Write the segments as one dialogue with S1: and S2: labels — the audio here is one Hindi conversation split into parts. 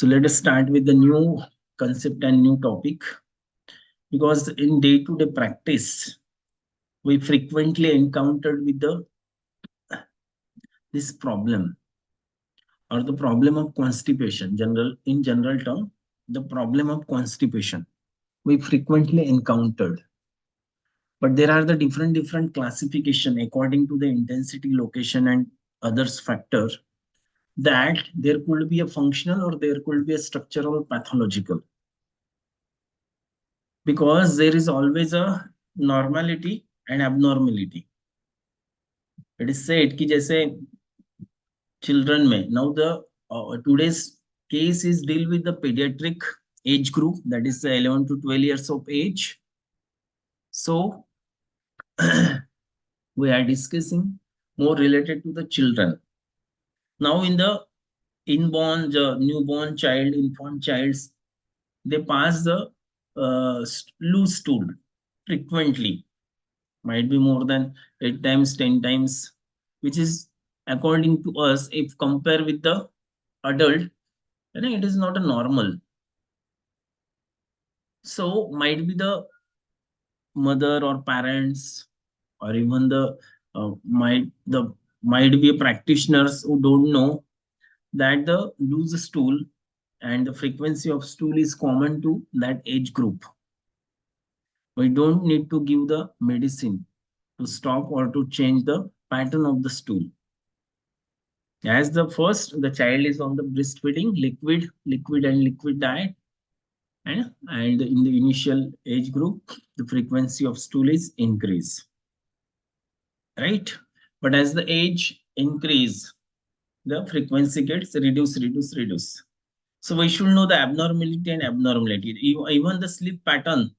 S1: So let us start with the new concept and new topic, because in day-to-day practice, we frequently encountered with this problem, or the problem of constipation. In general term, the problem of constipation we frequently encountered. But there are the different classification according to the intensity, location, and others factor, that there could be a functional or there could be a structural pathological, because there is always a normality and abnormality. It is said कि जैसे children में, now the today's case is deal with the pediatric age group, that is 11 to 12 years of age. So we are discussing more related to the children. Now in the inborn, the newborn child, infant childs, they pass the loose stool frequently, might be more than 8 times, 10 times, which is according to us, if compare with the adult, then it is not a normal. So might be the mother or parents, or even the might be practitioners who don't know that the loose stool and the frequency of stool is common to that age group. We don't need to give the medicine to stop or to change the pattern of the stool. As the first, the child is on the breastfeeding, liquid diet, and in the initial age group, the frequency of stool is increase, right? But as the age increase, the frequency gets reduce. So we should know the abnormality and abnormality. Even the sleep pattern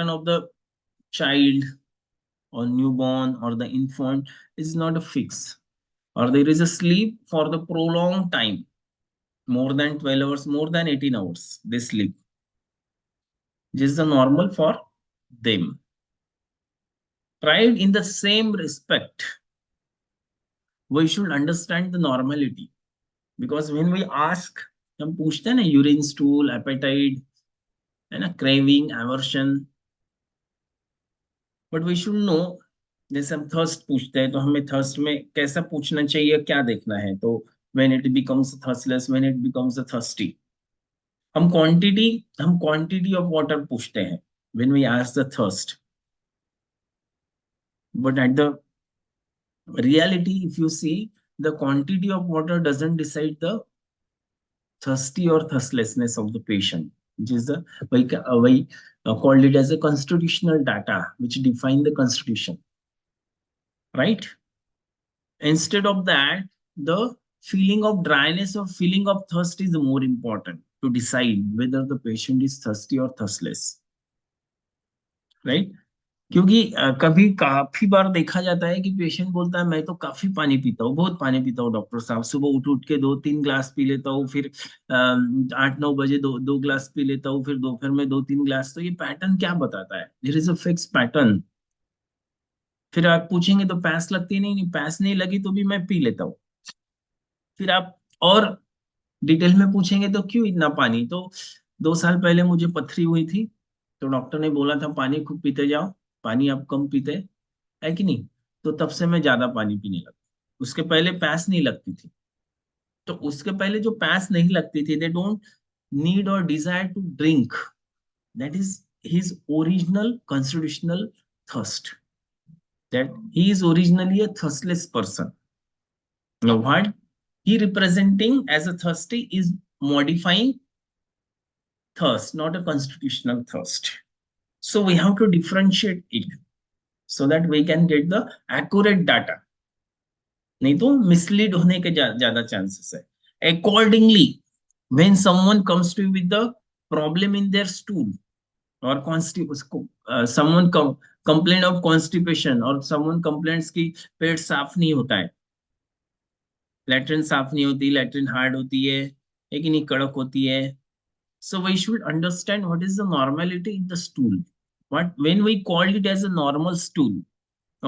S1: of the child or newborn or the infant is not a fix, or there is a sleep for the prolonged time, more than 12 hours, more than 18 hours, they sleep. This is the normal for them. Right? In the same respect, we should understand the normality, because when we ask, हम पूछते हैं ना, यूरिन स्टूल, एपेटाइट, है ना, craving, aversion, but we should know, जैसे हम थर्स्ट पूछते हैं तो हमें थर्स्ट में कैसा पूछना चाहिए, क्या देखना है, तो when it becomes thirstless, when it becomes thirsty, हम क्वांटिटी ऑफ वाटर पूछते हैं when we ask the thirst. But at the reality, if you see, the quantity of water doesn't decide the thirsty or thirstlessness of the patient, which is the we called it as a constitutional data which define the constitution, right? Instead of that, the feeling of dryness or feeling of thirst is more important to decide whether the patient is thirsty or thirstless, right? क्योंकि कभी काफी बार देखा जाता है कि पेशेंट बोलता है मैं तो काफी पानी पीता हूँ, बहुत पानी पीता हूँ डॉक्टर साहब, सुबह उठ उठ के 2-3 ग्लास पी लेता हूँ, फिर 8-9 बजे दो ग्लास पी लेता हूँ, फिर दोपहर में 2-3 ग्लास. तो ये पैटर्न क्या बताता है? There is a fix pattern. फिर आप पूछेंगे तो प्यास लगती नहीं, नहीं प्यास नहीं लगी तो भी मैं पी लेता हूँ. फिर आप और डिटेल में पूछेंगे तो क्यों इतना पानी, तो 2 साल पहले मुझे पथरी हुई थी, तो डॉक्टर ने बोला था पानी खूब पीते जाओ, पानी आप कम पीते है कि नहीं, तो तब से मैं ज्यादा पानी पीने लगा. उसके पहले प्यास नहीं लगती थी. तो उसके पहले जो प्यास नहीं लगती थी, दे डोंट नीड और desire to drink, that is his original constitutional thirst, that he is originally a thirstless person. Now what he representing as a thirsty is modifying thirst, not a constitutional thirst. So we have to differentiate it so that we can get the accurate data. नहीं तो मिसलीड होने के ज्यादा चांसेस है. Accordingly, when someone comes to you with the problem in their stool or someone complain of constipation, or someone complains कि पेट साफ नहीं होता है, लैट्रिन साफ नहीं होती, लैट्रिन हार्ड होती है कि नहीं, कड़क होती है. So we should understand what is the normality in the stool. What when we called it as a normal stool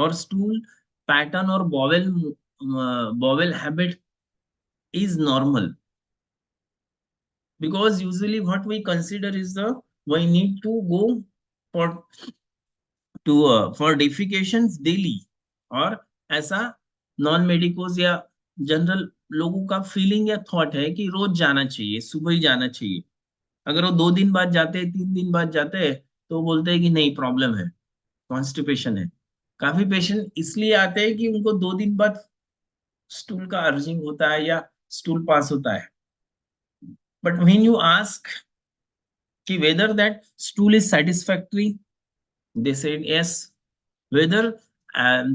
S1: or stool pattern or bowel habit is normal. because usually what we consider is the we need to go for for defecations daily, और ऐसा नॉन मेडिकोज या जनरल लोगों का फीलिंग या थॉट है कि रोज जाना चाहिए, सुबह ही जाना चाहिए। अगर वो 2 दिन बाद जाते हैं, 3 दिन बाद जाते हैं, तो वो बोलते हैं कि नहीं, प्रॉब्लम है, कॉन्स्टिपेशन है। काफी पेशेंट इसलिए आते हैं कि उनको 2 दिन बाद स्टूल का अर्जिंग होता है या स्टूल पास होता है। बट व्हेन यू आस्क कि whether that stool is satisfactory, they said yes. Whether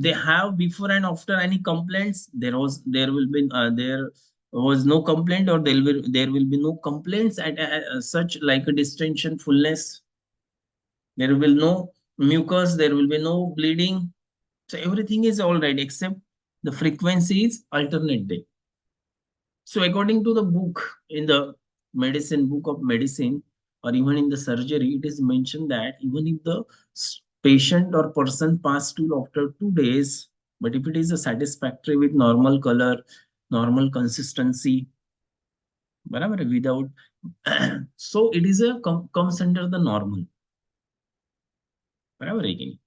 S1: they have before and after any complaints, there was no complaint, or there will be no complaints at such like a distension, fullness. There will no mucus, there will be no bleeding. So everything is all right except the frequency is alternate day. So according to the book, in the medicine book of medicine, or even in the surgery, it is mentioned that even if the patient or person pass stool after 2 days, but if it is a satisfactory with normal color, normal consistency, बराबर है, without so it is a comes under the normal, बराबर है कि नहीं?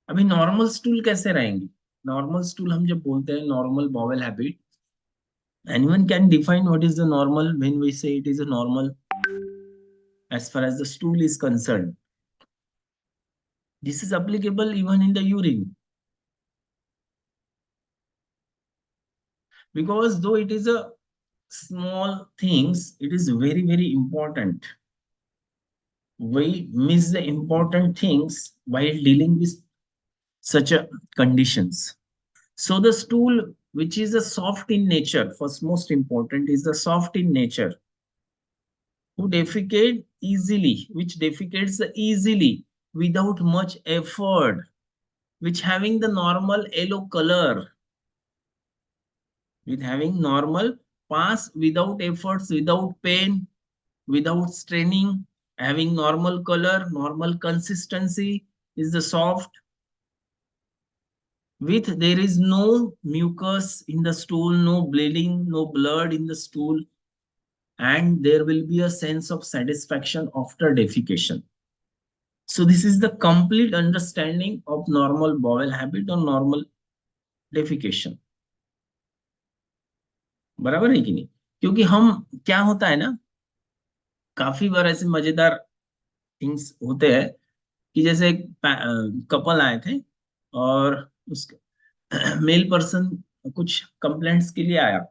S1: अभी नॉर्मल स्टूल कैसे रहेंगे? नॉर्मल स्टूल हम जब बोलते हैं normal bowel habit, anyone can define what is the normal when we say it is a normal as far as the stool is concerned. This is applicable even in the urine, because though it is a small things, it is very important. We miss the important things while dealing with such a conditions. So the stool, which is a soft in nature, first most important is the soft in nature, who defecate easily, which defecates easily without much effort, which having the normal yellow color, with having normal pass without efforts, without pain, without straining, having normal color, normal consistency, is the soft, with there is no mucus in the stool, no bleeding, no blood in the stool, and there will be a sense of satisfaction after defecation. So this is the complete understanding of normal bowel habit or normal defecation, बराबर है कि नहीं? क्योंकि हम, क्या होता है ना, काफी बार ऐसे मजेदार थिंग्स होते हैं कि जैसे एक कपल आए थे, और उस मेल पर्सन कुछ कंप्लेंट्स के लिए आया।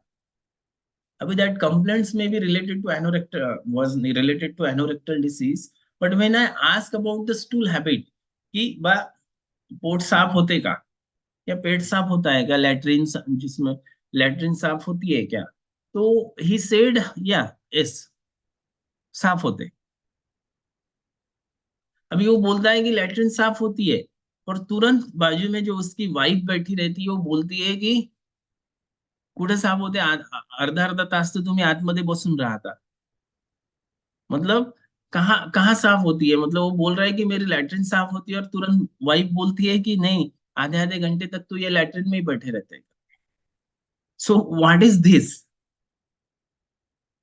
S1: अभी दैट कंप्लेंट्स में भी related to anorectal, was related to anorectal disease, but when I ask about the stool habit कि बा पोट साफ होते का, या पेट साफ होता है क्या, लैट्रिन जिसमें लैट्रिन साफ होती है क्या, तो ही सेड या यस, साफ होते। अभी वो बोलता है कि लैट्रिन साफ होती है, और तुरंत बाजू में जो उसकी वाइफ बैठी रहती है वो बोलती है कि कुठे साफ होते, अर्धा अर्धा तास तो तुम्ही आतमध्ये बसून राहता। मतलब कहाँ कहाँ साफ होती है? मतलब वो बोल रहा है कि मेरी लैट्रिन साफ होती है, और तुरंत वाइफ बोलती है कि नहीं, आधे आधे घंटे तक तो ये लैट्रिन में ही बैठे रहते हैं। So what is this?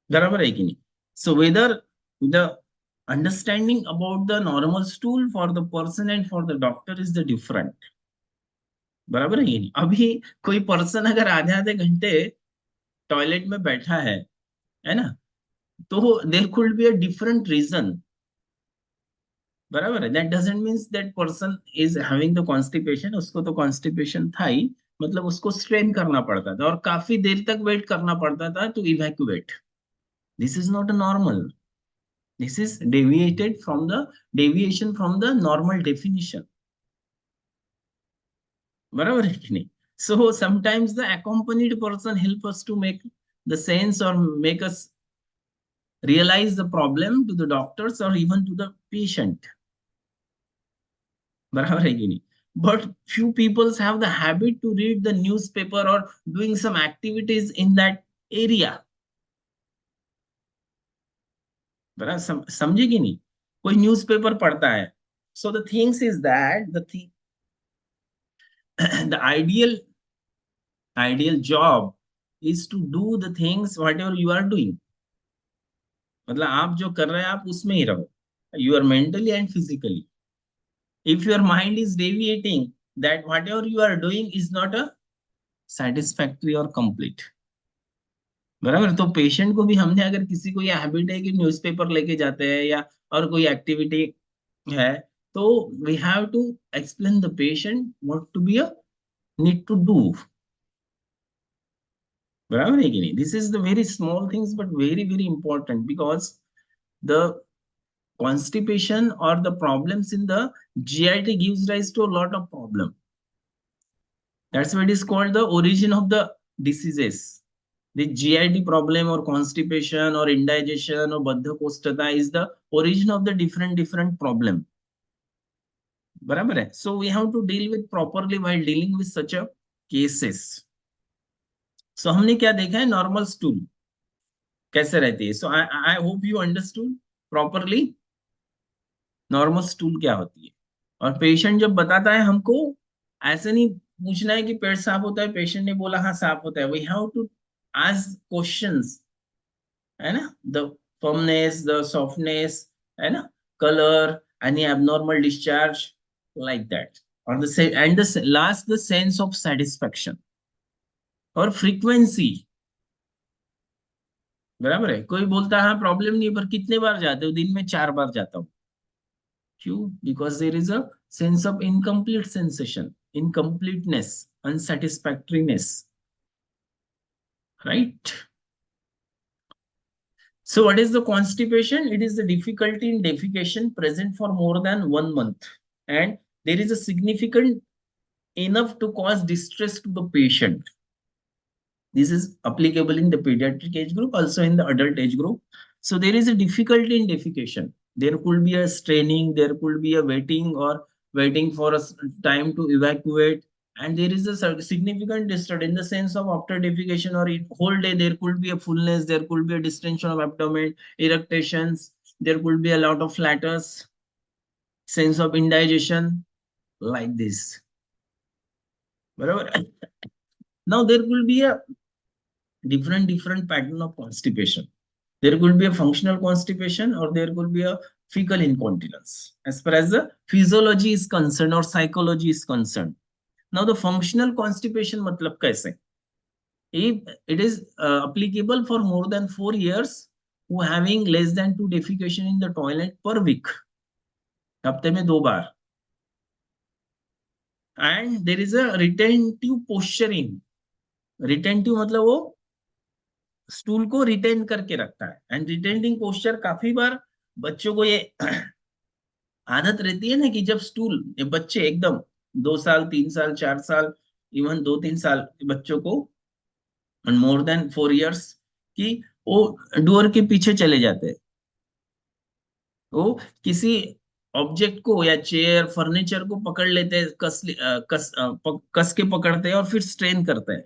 S1: बराबर है कि नहीं? So whether the understanding about the normal stool for the person and for the doctor is the different, बराबर है कि नहीं? अभी कोई पर्सन अगर आधे आधे घंटे टॉयलेट में बैठा है ना, तो there could be a different reason, बराबर है। That doesn't means that person is having the constipation, उसको तो कॉन्स्टिपेशन था ही, मतलब उसको स्ट्रेन करना पड़ता था और काफी देर तक वेट करना पड़ता था to evacuate. This is not a normal, this is deviation from the normal definition, बराबर है कि नहीं? So sometimes the accompanied person help us to make the sense or make us realize the problem to the doctors or even to the patient, बराबर है कि नहीं? But few peoples have the habit to read the newspaper or doing some activities in that area, बराबर समझे कि नहीं? कोई न्यूज़पेपर पढ़ता है। So the things is that the ideal job is to do the things whatever you are doing, मतलब आप जो कर रहे हैं आप उसमें ही रहो, you are mentally and physically. If your mind is deviating, that whatever you are doing is not a satisfactory और कंप्लीट. बराबर. तो पेशेंट को भी हमने, अगर किसी को ये हैबिट है कि न्यूज़पेपर लेके जाते हैं या और कोई एक्टिविटी है, तो we have to explain the patient what to be a need to do. बराबर है कि नहीं? This is the very small things but very very important, because the constipation or the problems in the GIT gives rise to a lot of problem. That's why it is called the origin of the diseases. The GIT problem or constipation or indigestion or Baddhakostata is the origin of the different problem. बराबर है. So we have to deal with properly while dealing with such a cases. So हमने क्या देखा है, नॉर्मल स्टूल कैसे रहती है. So I hope you understood properly normal stool क्या होती है. और पेशेंट जब बताता है हमको, ऐसे नहीं पूछना है कि पेट साफ होता है, पेशेंट ने बोला हाँ साफ होता है. We have to ask questions, है ना. द फर्मनेस, द सॉफ्टनेस, है ना, colour, any abnormal discharge, like that. और the end the last the sense of satisfaction और फ्रीक्वेंसी. बराबर है. कोई बोलता है हाँ प्रॉब्लम नहीं, पर कितने बार जाते हो? दिन में 4 बार जाता हूँ. क्यों? Because there is a sense of incomplete sensation, incompleteness, unsatisfactoriness, right? So what is the constipation? It is the difficulty in defecation present for more than 1 month, and there is a significant enough to cause distress to the patient. This is applicable in the pediatric age group, also in the adult age group. So there is a difficulty in defecation. There could be a straining, there could be a waiting or waiting for a time to evacuate. And there is a significant distress in the sense of after defecation or whole day, there could be a fullness, there could be a distension of abdomen, eructations, there could be a lot of flatters, sense of indigestion, like this. Now there will be a different pattern of constipation. There could be a functional constipation or there could be a fecal incontinence as far as the physiology is concerned or psychology is concerned. Now the functional constipation matlab kaise? If it is applicable for more than 4 years, who having less than 2 defecation in the toilet per week, हफ्ते में 2 बार, and there is a retentive posturing. retentive मतलब वो स्टूल को रिटेन करके रखता है. एंड रिटेनिंग पोस्चर काफी बार बच्चों को ये आदत रहती है ना कि जब स्टूल, ये बच्चे एकदम 2 साल 3 साल 4 साल, इवन 2-3 साल के बच्चों को, मोर देन 4 years, कि वो डोर के पीछे चले जाते हैं. वो किसी ऑब्जेक्ट को या चेयर फर्नीचर को पकड़ लेते हैं, कस के पकड़ते हैं और फिर स्ट्रेन करते हैं.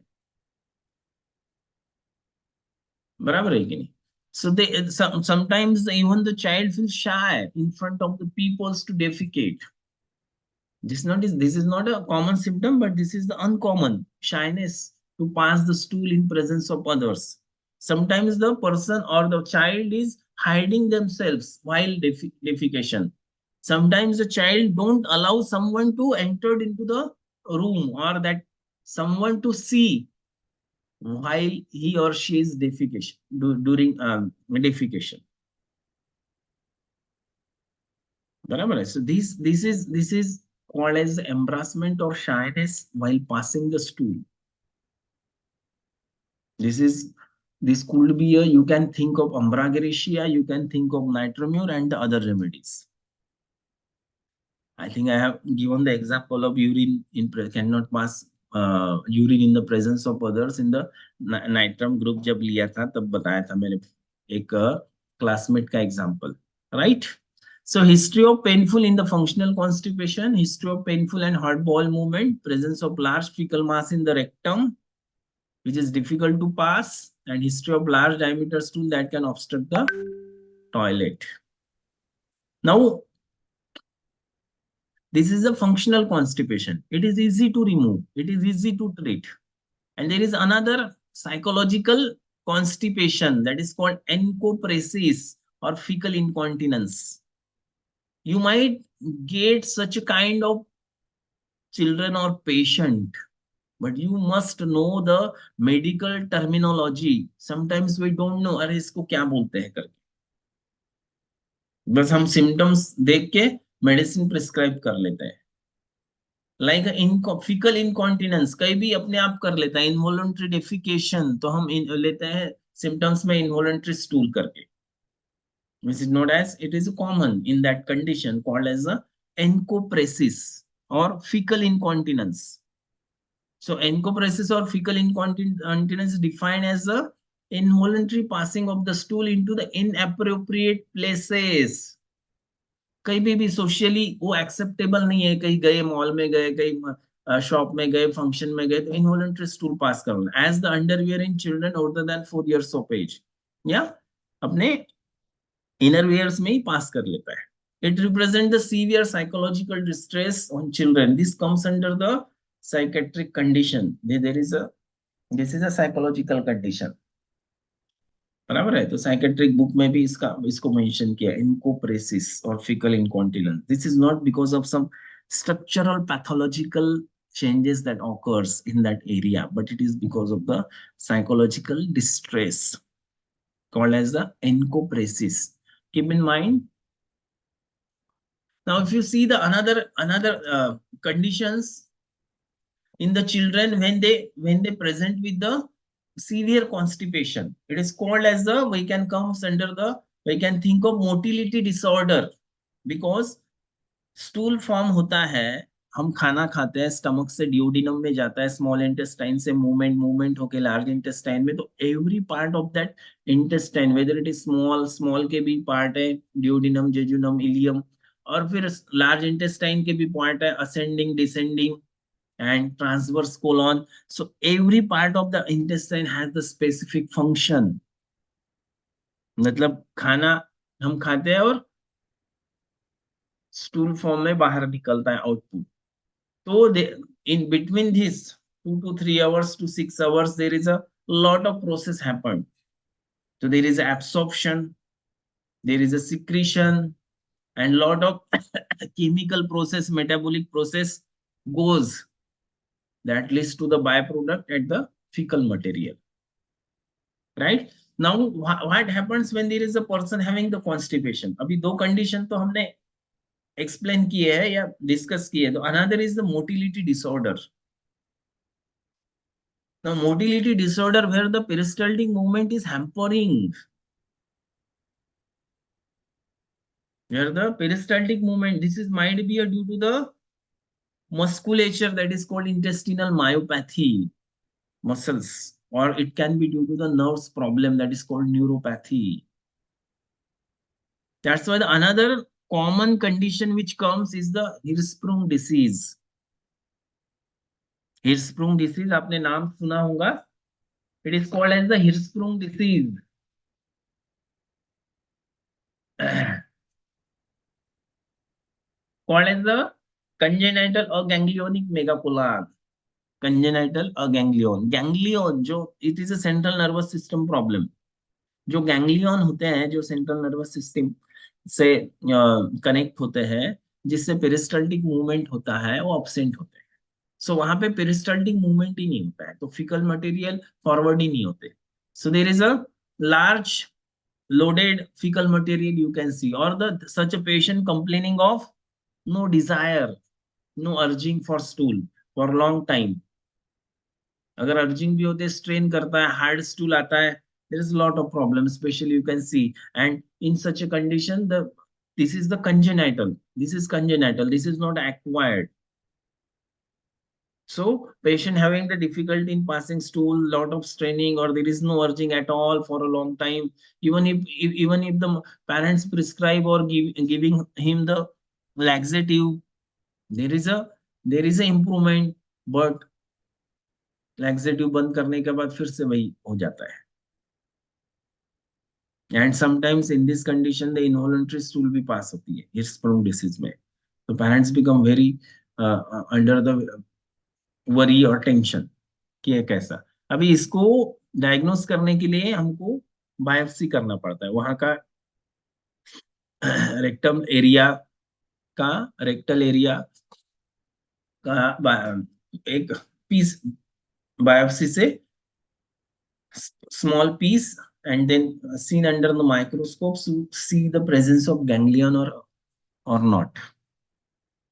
S1: बराबर है कि नहीं? So they sometimes even the child feels shy in front of the peoples to defecate. This is not a common symptom, but this is the uncommon shyness to pass the stool in presence of others. Sometimes the person or the child is hiding themselves while defecation. Sometimes the child don't allow someone to enter into the room or that someone to see while he or she is defecation during defecation. बराबर है. So this is called as embarrassment or shyness while passing the stool. This could be a, you can think of Umbrageresia, you can think of Nitromur and the other remedies. I think I have given the example of urine in cannot pass urine in the presence of others in the Nitram group. जब लिया था तब बताया था मैंने एक classmate का example, right? So history of painful in the functional constipation, history of painful and hot bowel movement, presence of large fecal mass in the rectum, which is difficult to pass, and history of large diameter stool that can obstruct the toilet. Now, this is a functional constipation. It is easy to remove. It is easy to treat. And there is another psychological constipation that is called encopresis or fecal incontinence. You might get such a kind of children or patient, but you must know the medical terminology. Sometimes we don't know, अरे इसको क्या बोलते हैं करके, बस हम सिम्टम्स देख के मेडिसिन प्रिस्क्राइब कर लेते हैं. लाइक फीकल इनकॉन्टिनेंस कहीं भी अपने आप कर लेता है. इनवॉलंटरी डेफिकेशन तो हम लेते हैं सिम्टम्स में इनवॉलंटरी स्टूल करके, which is known as, it is common in that condition called as a encopresis or fecal incontinence. So encopresis or fecal incontinence is defined as a involuntary passing of the stool into the inappropriate places. कहीं भी सोशली वो एक्सेप्टेबल नहीं है. कहीं गए, मॉल में गए, कहीं शॉप में गए, फंक्शन में गए, तो इनवॉलंटरी स्टूल पास करना as the underwear in children older than 4 years of age, या अपने इनर वेयर्स में ही पास कर लेता है. It represents the severe psychological distress on children. This comes under the psychiatric condition. This is a psychological condition. बराबर है. तो साइकेट्रिक बुक में भी इसको मेंशन किया, इनकोप्रेसिस और faecal incontinence. This is not because of some structural pathological changes that occurs in that area, but it is because of the psychological distress called as the encopresis. Keep in mind. Now, if you see the another conditions in the children when they present with the severe constipation, it is called as the, we can think of motility disorder, because stool form होता है. हम खाना खाते हैं, स्टमक से ड्यूडिनम में जाता है, स्मॉल इंटेस्टाइन से मूवमेंट होके लार्ज इंटेस्टाइन में. तो every part of that intestine, whether it is small के भी पार्ट है, ड्यूडिनम, जेजुनम, इलियम, और फिर लार्ज इंटेस्टाइन के भी पार्ट है, ascending, descending and transverse colon. So every part of the intestine has the specific function. मतलब खाना हम खाते हैं और स्टूल फॉर्म में बाहर निकलता है आउटपुट. तो in between this 2 to 3 hours to 6 hours, there is a lot of process happen. So there is absorption, there is a secretion, and lot of chemical process, metabolic process goes, that leads to the byproduct at the fecal material. Right? Now, what happens when there is a person having the constipation? अभी दो condition तो हमने explain किए हैं या discuss किए. तो another is the motility disorder. Now, motility disorder where the peristaltic movement is hampering. Where the peristaltic movement, this is might be due to the musculature, that is called intestinal myopathy, muscles, or it can be due to the nerves problem, that is called neuropathy. That's why another common condition which comes is the Hirschsprung disease. Hirschsprung disease, आपने नाम सुना होगा. It is called as the Hirschsprung disease. Called as the congenital aganglionic megacolon. Congenital aganglion. Ganglion जो, it is a central nervous system problem. जो गैंग्लियन होते हैं, जो सेंट्रल नर्वस सिस्टम से कनेक्ट होते हैं, जिससे पेरिस्टल्टिक मूवमेंट होता है, वो एब्सेंट होते हैं. सो वहां पे पेरिस्टल्टिक मूवमेंट ही नहीं होता है, तो फिकल मटेरियल फॉरवर्ड ही नहीं होते. So there is a large loaded fecal material you can see, or the such a patient complaining of no desire, no urging for stool for long time. अगर अर्जिंग भी होते, स्ट्रेन करता है, हार्ड स्टूल आता है, there is a lot of problem, especially you can see. And in such a condition, this is congenital, this is not acquired. So patient having the difficulty in passing stool, lot of straining, or there is no urging at all for a long time, even if the parents prescribe or giving him the laxative, there is a improvement, but laxative बंद करने के बाद फिर से वही हो जाता है. And sometimes in this condition the involuntary stool भी पास होती है Hirschsprung disease में. So parents become very under the worry और टेंशन कि ये कैसा. अभी इसको डायग्नोस करने के लिए हमको बायोप्सी करना पड़ता है, वहां का रेक्टम एरिया का रेक्टल एरिया का एक पीस बायोप्सी से small piece and then seen under the microscope to see the presence of ganglion or not,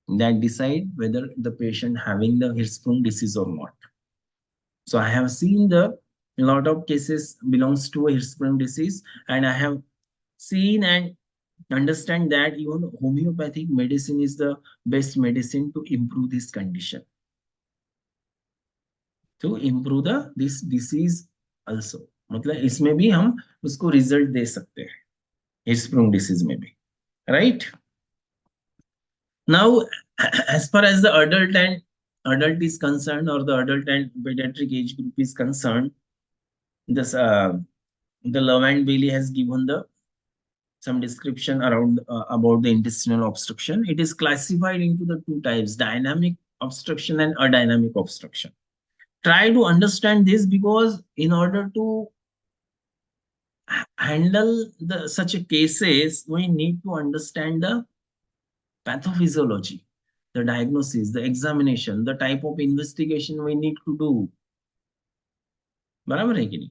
S1: that decide whether the patient having the Hirschsprung disease or not. So I have seen the lot of cases belongs to a Hirschsprung disease, and I have seen and understand that even homeopathic medicine is the best medicine to improve this condition, to improve the this disease also. मतलब इसमें भी हम उसको रिजल्ट दे सकते हैं, Hirschsprung disease में भी, right? Now, as far as the adult is concerned, or the adult and pediatric age group is concerned, this the Love and Bailey has given the some description around about the intestinal obstruction. It is classified into the two types: dynamic obstruction and adynamic obstruction. Try to understand this, because in order to handle the such a cases, we need to understand the pathophysiology, the diagnosis, the examination, the type of investigation we need to do. बराबर है कि नहीं?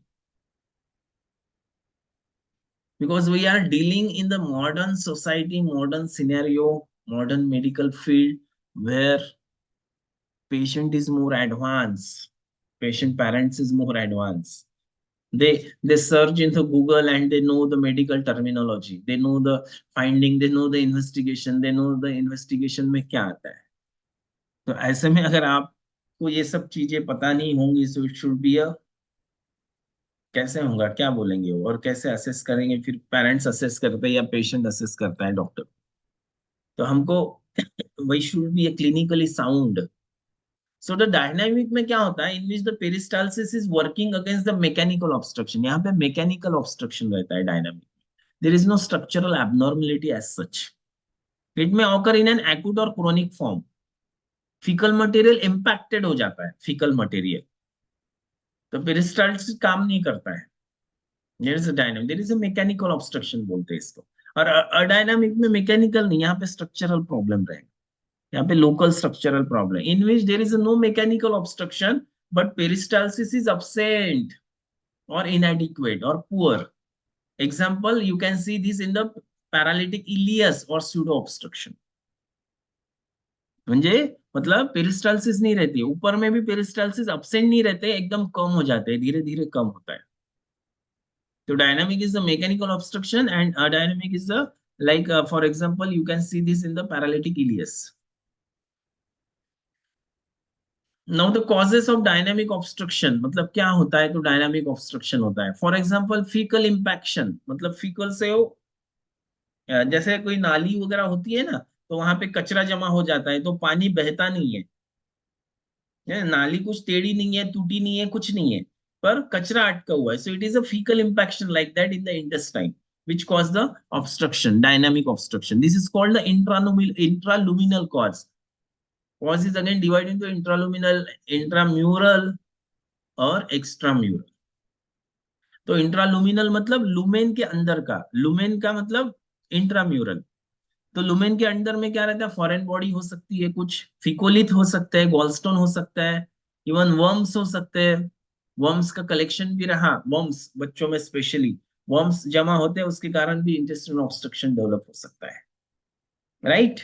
S1: Because we are dealing in the modern society, modern scenario, modern medical field, where patient is more advanced, patient parents is more advanced. They search into Google and they know the medical terminology, they know the finding, they know the investigation, they know the investigation में क्या आता है. तो ऐसे में अगर आपको ये सब चीजें पता नहीं होंगी, सो इट शुड बी अ, कैसे होगा, क्या बोलेंगे वो, और कैसे असेस करेंगे, फिर पेरेंट्स असेस करते हैं या पेशेंट असेस करता है डॉक्टर. तो हमको we should be a clinically sound. So the dynamic में क्या होता है, in which the peristalsis is working against the mechanical obstruction. यहाँ पे मैकेनिकल ऑब्स्ट्रक्शन रहता है dynamic. There is no structural abnormality as such. It में ऑकर इन एन एक्यूट और chronic form. Faecal material impacted हो जाता है, फीकल मटेरियल, तो पेरिस्टालसिस काम नहीं करता है. There is a dynamic, there is a mechanical obstruction बोलते हैं इसको. और अडायनामिक में मैकेनिकल नहीं, यहाँ पे स्ट्रक्चरल प्रॉब्लम रहेगा, यहाँ पे local structural problem, in which there is no mechanical obstruction but peristalsis is absent or inadequate or poor. Example, you can see this in the paralytic ileus or pseudo obstruction. म्हणजे मतलब पेरिस्टालसिस नहीं रहती है, ऊपर में भी पेरिस्टालसिस absent नहीं रहते, एकदम कम हो जाते हैं, धीरे धीरे कम होता है. So dynamic is the mechanical obstruction, and dynamic is the, like for example, you can see this in the paralytic ileus. Now the causes of dynamic obstruction, मतलब क्या होता है, तो dynamic obstruction होता है. For example, fecal impaction, मतलब fecal से वो जैसे कोई नाली वगैरह होती है ना, तो वहां पे कचरा जमा हो जाता है, तो पानी बहता नहीं है. नाली कुछ टेढ़ी नहीं है, टूटी नहीं है, कुछ नहीं है, पर कचरा अटका हुआ है. So it is a faecal impaction like that in the intestine which cause the obstruction, dynamic obstruction. This is called the intraluminal cause. Cause is again divided into intraluminal, intramural और extramural. तो इंट्रालुमिनल मतलब लुमेन के अंदर का, लुमेन का मतलब इंट्राम्यूरल. तो लुमेन के अंदर में क्या रहता है, फॉरेन बॉडी हो सकती है, कुछ फिकोलिथ हो सकता है, गॉलस्टोन हो सकता है, इवन वर्म्स हो सकते हैं. वर्म्स का कलेक्शन भी रहा, वर्म्स बच्चों में स्पेशली वर्म्स जमा होते हैं, उसके कारण भी इंटेस्टाइनल ऑब्स्ट्रक्शन डेवलप हो सकता है, राइट.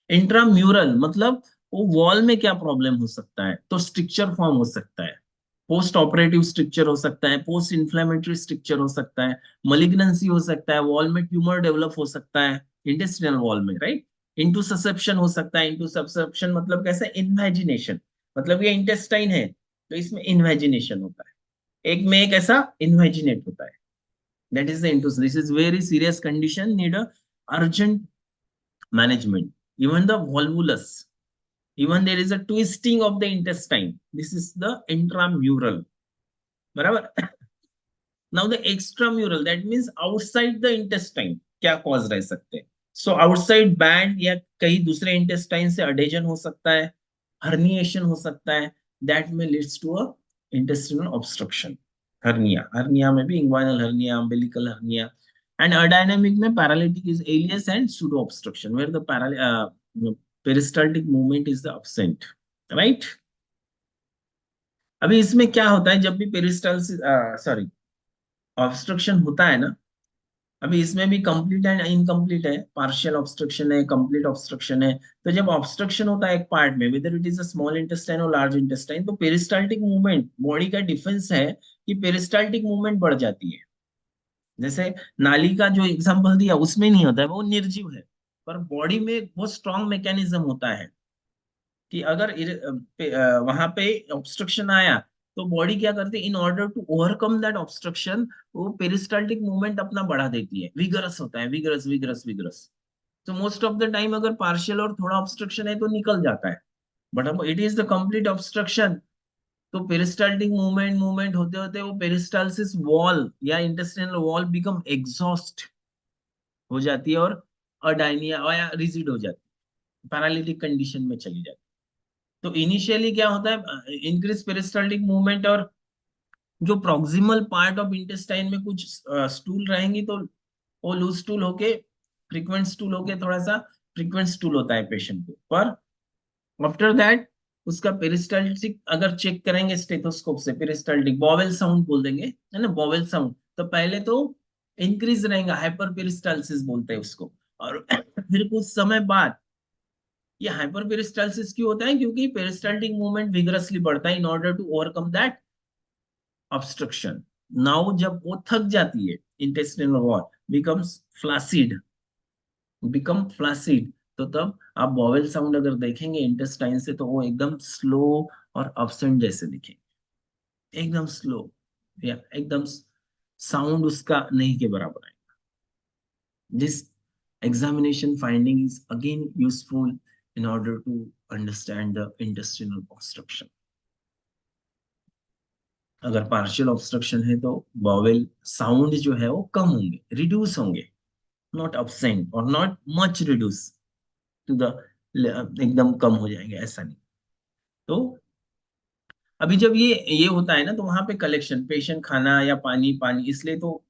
S1: इंट्राम्यूरल मतलब वो वॉल में क्या प्रॉब्लम हो सकता है, तो स्ट्रक्चर फॉर्म हो सकता है, पोस्ट ऑपरेटिव स्ट्रक्चर हो सकता है, पोस्ट इन्फ्लेमेटरी स्ट्रक्चर हो सकता है, मलिग्नेंसी हो सकता है, वॉल में ट्यूमर डेवलप हो सकता है, इंटेस्टिनल वॉल में, राइट. इंटू ससेप्शन हो सकता है. इंटू ससेप्शन मतलब कैसे, इन्वेजिनेशन, मतलब ये इंटेस्टाइन है तो इसमें इन्वेजिनेशन होता है, एक में एक ऐसा इन्वेजिनेट होता है. That is the into. This is very serious condition, need a urgent management. Even the volvulus, even there is a twisting of the intestine, this is the intramural, बराबर. now the extramural, that means outside the intestine, क्या cause रह सकते हैं. so outside band या कहीं दूसरे intestine से adhesion हो सकता है, herniation हो सकता है, that may leads to a intestinal obstruction. hernia में भी inguinal hernia, umbilical hernia, and adynamic में paralytic is ileus and pseudo obstruction where the peristaltic movement is the absent, right. अभी इसमें क्या होता है जब भी पेरिस्टाल्सिस, सॉरी, ऑब्स्ट्रक्शन होता है ना, अभी इसमें भी कंप्लीट एंड इनकम्प्लीट है, पार्शियल ऑब्स्ट्रक्शन है, कंप्लीट ऑब्स्ट्रक्शन है। तो जब ऑब्स्ट्रक्शन होता है एक पार्ट में, whether it is a small intestine और लार्ज इंटेस्टाइन, तो पेरिस्टाल्टिक मूवमेंट बॉडी का डिफेंस है कि पेरिस्टाल्टिक मूवमेंट बढ़ जाती है। जैसे नाली का जो एग्जांपल दिया उसमें नहीं होता है, वो निर्जीव है, पर बॉडी में बहुत स्ट्रॉन्ग मैकेनिज्म होता है कि अगर वहां पे ऑब्स्ट्रक्शन आया तो बॉडी क्या करती है, in order to overcome that obstruction, वो पेरिस्टाल्टिक मूवमेंट अपना बढ़ा देती है, विगरस होता है, विगरस विगरस विगरस। तो मोस्ट ऑफ द टाइम अगर पार्शियल और थोड़ा ऑब्स्ट्रक्शन है तो निकल जाता है, बट अब it is the complete obstruction, तो पेरिस्टाल्टिक मूवमेंट मूवमेंट होते होते वो पेरिस्टालसिस वॉल या इंटेस्टाइनल वॉल बिकम एग्जॉस्ट हो जाती है, और अडायनिया या रिजिड हो जाती है, पैरालिटिक कंडीशन में चली जाती है। तो इनिशियली क्या होता है, इंक्रीज पेरिस्टाल्टिक मूवमेंट, और जो प्रॉक्सिमल पार्ट ऑफ इंटेस्टाइन में कुछ स्टूल रहेंगी तो वो लूज स्टूल होके फ्रीक्वेंट स्टूल होके थोड़ा सा फ्रीक्वेंट स्टूल होता है पेशेंट को, पर आफ्टर दैट उसका पेरिस्टाल्टिक अगर चेक करेंगे स्टेथोस्कोप से, पेरिस्टाल्टिक बॉवेल साउंड बोल देंगे, है ना, बॉवेल साउंड, तो पहले तो इंक्रीज रहेगा, हाइपर पेरिस्टालसिस बोलते हैं उसको, और फिर कुछ समय बाद ये हाइपर पेरिस्टालसिस क्यों होता है, क्योंकि पेरिस्टाल्टिक मूवमेंट विगरसली बढ़ता है in order to overcome that obstruction. Now जब वो थक जाती है, intestinal wall becomes flaccid, become flaccid, तो तब आप बॉवेल साउंड अगर देखेंगे इंटेस्टाइन से तो वो एकदम स्लो और अब्सेंट जैसे दिखेंगे, एकदम स्लो, या एकदम साउंड उसका नहीं के बराबर है। This examination finding is again useful in order to understand the intestinal obstruction. अगर पार्शियल ऑब्स्ट्रक्शन है तो बॉवेल साउंड जो है वो कम होंगे, रिड्यूस होंगे, नॉट absent और not much reduce to the, एकदम कम हो जाएंगे ऐसा नहीं। तो अभी जब ये होता है ना, तो वहां पे कलेक्शन, पेशेंट खाना या पानी पानी, इसलिए तो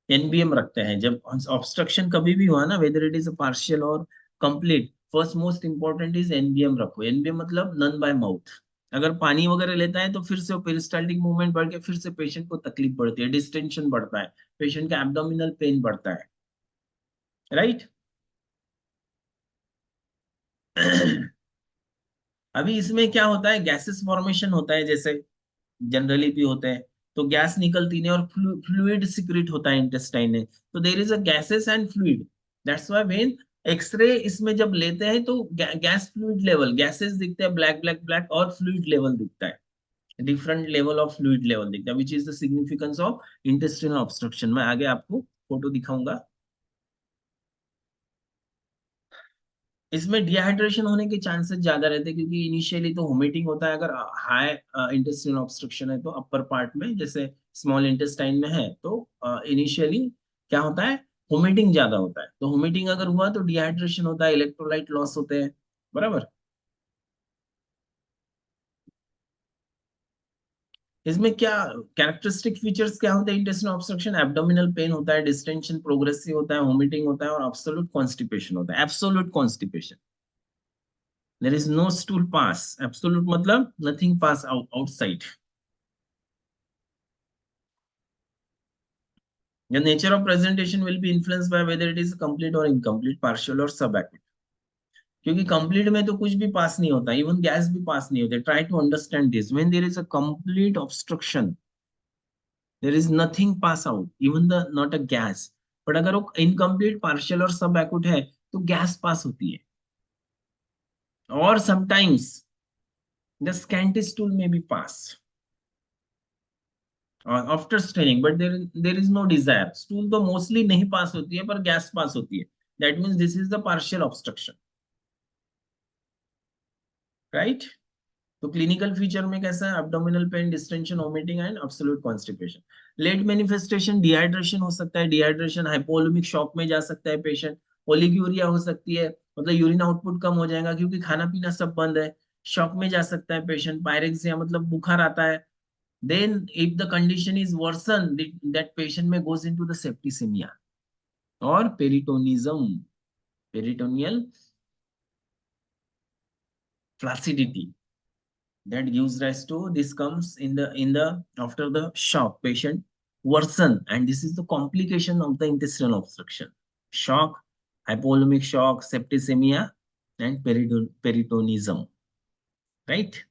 S1: एनबीएम रखते हैं जब ऑब्स्ट्रक्शन कभी भी हुआ ना, वेदर इट इज पार्शियल और complete, first most important is NBM रखो। एनबीएम मतलब नन बाय माउथ। अगर पानी वगैरह लेता है तो फिर से पेरिस्टाल्टिक मूवमेंट बढ़ के फिर से पेशेंट को तकलीफ बढ़ती है, डिस्टेंशन बढ़ता है, पेशेंट का एब्डोमिनल पेन बढ़ता है, राइट। अभी इसमें क्या होता है, गैसेस फॉर्मेशन होता है, जैसे जनरली भी होते हैं, तो गैस निकलती नहीं, और फ्लूइड सिक्रेट होता है इंटेस्टाइन में, तो there is a gases and fluid. That's why when X-ray इसमें जब लेते हैं तो गैस फ्लूइड लेवल, गैसेस दिखते हैं ब्लैक ब्लैक ब्लैक, और फ्लूइड लेवल दिखता है, different level of fluid level दिखता है, which is the significance of intestinal obstruction. मैं आगे आपको फोटो दिखाऊंगा। इसमें डिहाइड्रेशन होने के चांसेस ज्यादा रहते हैं, क्योंकि इनिशियली तो वोमिटिंग होता है, अगर हाई इंटेस्टाइनल ऑब्स्ट्रक्शन है तो अपर पार्ट में, जैसे स्मॉल इंटेस्टाइन में है तो इनिशियली क्या होता है, वोमिटिंग ज्यादा होता है, तो वोमिटिंग अगर हुआ तो डिहाइड्रेशन होता है, इलेक्ट्रोलाइट लॉस होते हैं, बराबर। इसमें क्या कैरेक्टरिस्टिक फीचर्स क्या होते हैं इंटेस्टाइनल ऑब्स्ट्रक्शन, एब्डोमिनल पेन होता है, डिस्टेंशन प्रोग्रेसिव होता है, वोमिटिंग होता है, और एब्सोल्यूट कॉन्स्टिपेशन होता है, absolute constipation. There is no stool pass. Absolute मतलब nothing pass outside. The nature of presentation will be influenced by whether it is complete or incomplete, partial or subacute. क्योंकि कंप्लीट में तो कुछ भी पास नहीं होता, इवन गैस भी पास नहीं होते। Try to understand this, when there is a complete obstruction there is nothing pass out, even the not a gas. But अगर वो इनकम्प्लीट पार्शियल और सब एक्यूट है तो गैस पास होती है, और समटाइम्स द स्कैंटी स्टूल में भी pass after straining, but there is no desire, stool तो मोस्टली नहीं पास होती है पर गैस पास होती है, that means this is the partial obstruction, right. तो क्लिनिकल फीचर में कैसा है, abdominal pain, distension, vomiting and absolute constipation. Late manifestation dehydration हो सकता है, डिहाइड्रेशन हाइपोवोलेमिक शॉक में जा सकता है पेशेंट, ओलिगुरिया हो सकती है, मतलब यूरिन आउटपुट कम हो जाएगा क्योंकि खाना पीना सब बंद है, शॉक में जा सकता है पेशेंट, पायरेक्सिया मतलब बुखार आता है। Then, if the condition is worsened, that patient may goes into the septicemia. और पेरिटोनिज्म, peritoneal flaccidity that gives rise to, this comes in the after the shock patient worsen, and this is the complication of the intestinal obstruction: shock, hypovolemic shock, septicemia, and peritonism, right?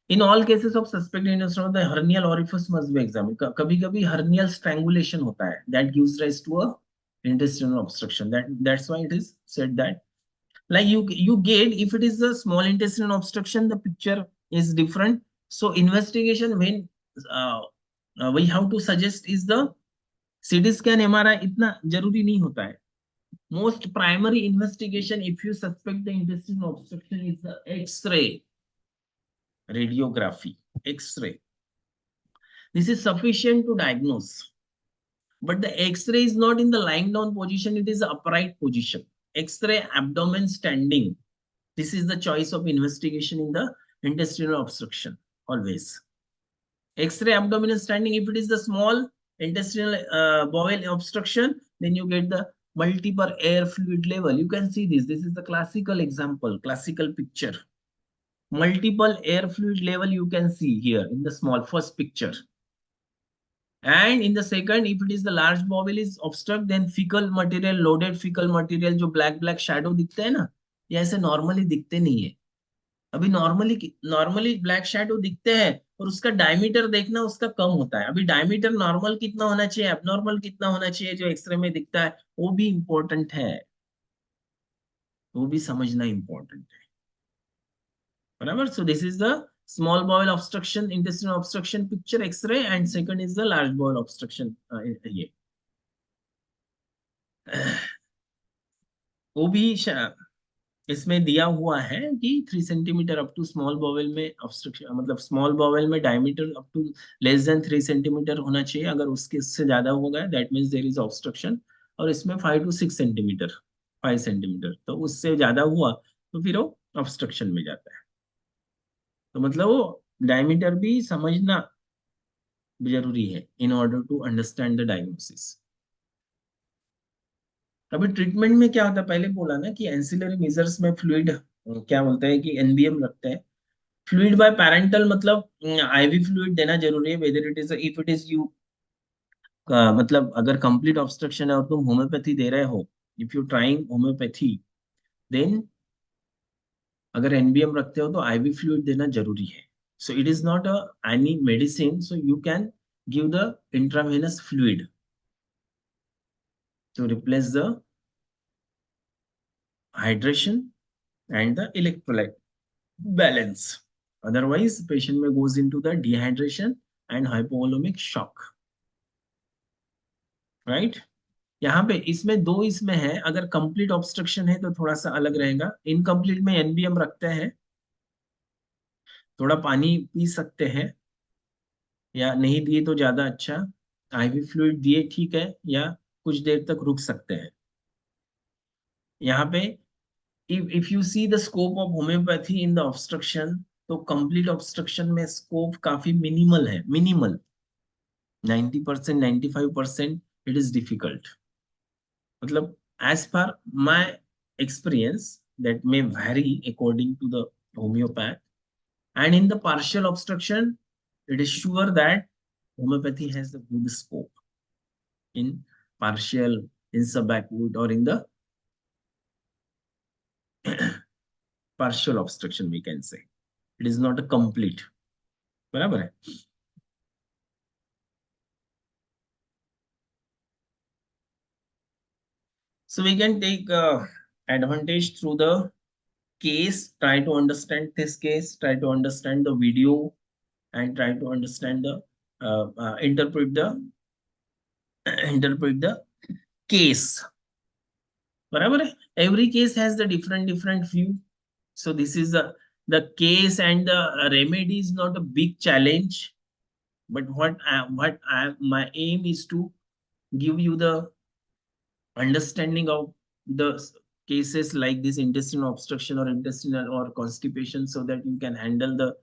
S1: In all cases of suspected intestinal, the hernial orifice must be examined. कभी कभी hernial strangulation होता है, that gives rise to a intestinal obstruction. That's why it is said that, like, you get, if it is the small intestinal obstruction, the picture is different. So investigation, when we have to suggest is the CT scan, MRI इतना जरूरी नहीं होता है. Most primary investigation, if you suspect the intestinal obstruction, is the X-ray, radiography, X-ray. This is sufficient to diagnose. But the X-ray is not in the lying down position, it is upright position. X-ray abdomen standing. This is the choice of investigation in the intestinal obstruction, always. X-ray abdominal standing, if it is the small intestinal bowel obstruction, then you get the multiple air fluid level. You can see this. This is the classical example, classical picture. Multiple air fluid level you can see here in the small first picture. And in the second, if it is the large bowel is obstruct, then fecal material, loaded fecal material, जो black shadow दिखते हैं ना, ये ऐसे normally दिखते नहीं है. अभी नॉर्मली ब्लैक शैडो दिखते हैं, और उसका डायमीटर देखना उसका कम होता है. अभी डायमीटर नॉर्मल कितना होना चाहिए, एबनॉर्मल कितना होना चाहिए, जो एक्सरे में दिखता है, वो भी इंपॉर्टेंट है, वो भी समझना इंपॉर्टेंट है. बराबर. So this is the small bowel obstruction, intestinal obstruction picture X-ray, and second is the large bowel obstruction. ये वो भी इसमें दिया हुआ है कि 3 centimetre up to small bowel में ऑब्स्ट्रक्शन, मतलब स्मॉल बॉवेल में diameter up to less than 3 centimetre होना चाहिए. अगर उसके से ज्यादा हो गया, that means there is obstruction. और इसमें 5 to 6 सेंटीमीटर, 5 सेंटीमीटर, तो उससे ज्यादा हुआ तो फिर वो ऑब्स्ट्रक्शन में जाता है. तो मतलब वो डायमीटर भी समझना जरूरी है in order to understand the diagnosis. अभी ट्रीटमेंट में क्या होता है, पहले बोला ना कि एंसिलरी मेजर्स में फ्लूइड, क्या बोलते हैं कि एनबीएम रखते हैं. फ्लूइड बाय पैरेंटल मतलब आईवी फ्लूइड देना जरूरी है, whether it is, if it is you, मतलब अगर कंप्लीट ऑब्स्ट्रक्शन है और तुम होम्योपैथी दे रहे हो, if you trying homeopathy, then अगर एनबीएम रखते हो तो आईवी फ्लूइड देना जरूरी है. So it is not a any medicine, so you can give the intravenous fluid to replace the hydration and the electrolyte balance. Otherwise, patient may goes into the dehydration and hypovolemic shock. Right? यहाँ पे इसमें दो इसमें है. अगर कंप्लीट ऑब्स्ट्रक्शन है तो थोड़ा सा अलग रहेगा. इनकम्प्लीट में एनबीएम रखते हैं, थोड़ा पानी पी सकते हैं, या नहीं दिए तो ज्यादा अच्छा. आईवी फ्लूइड दिए ठीक है, या कुछ देर तक रुक सकते हैं. यहाँ पे if you see the scope of homeopathy in the obstruction, तो complete obstruction में scope काफी minimal है, minimal. 90%, 95% it is difficult. मतलब as per my experience, that may vary according to the homeopath. And in the partial obstruction, it is sure that homeopathy has a good scope in partial, in subacute, or in the partial obstruction, we can say. It is not a complete. बराबर है. So we can take advantage through the case, try to understand this case, try to understand the video, and try to understand the interpret the interpret the case. Barabar hai? Every case has the different view. So this is the case, and the remedy is not a big challenge. But my aim is to give you the understanding of the cases like this intestinal obstruction or intestinal or constipation, so that you can handle the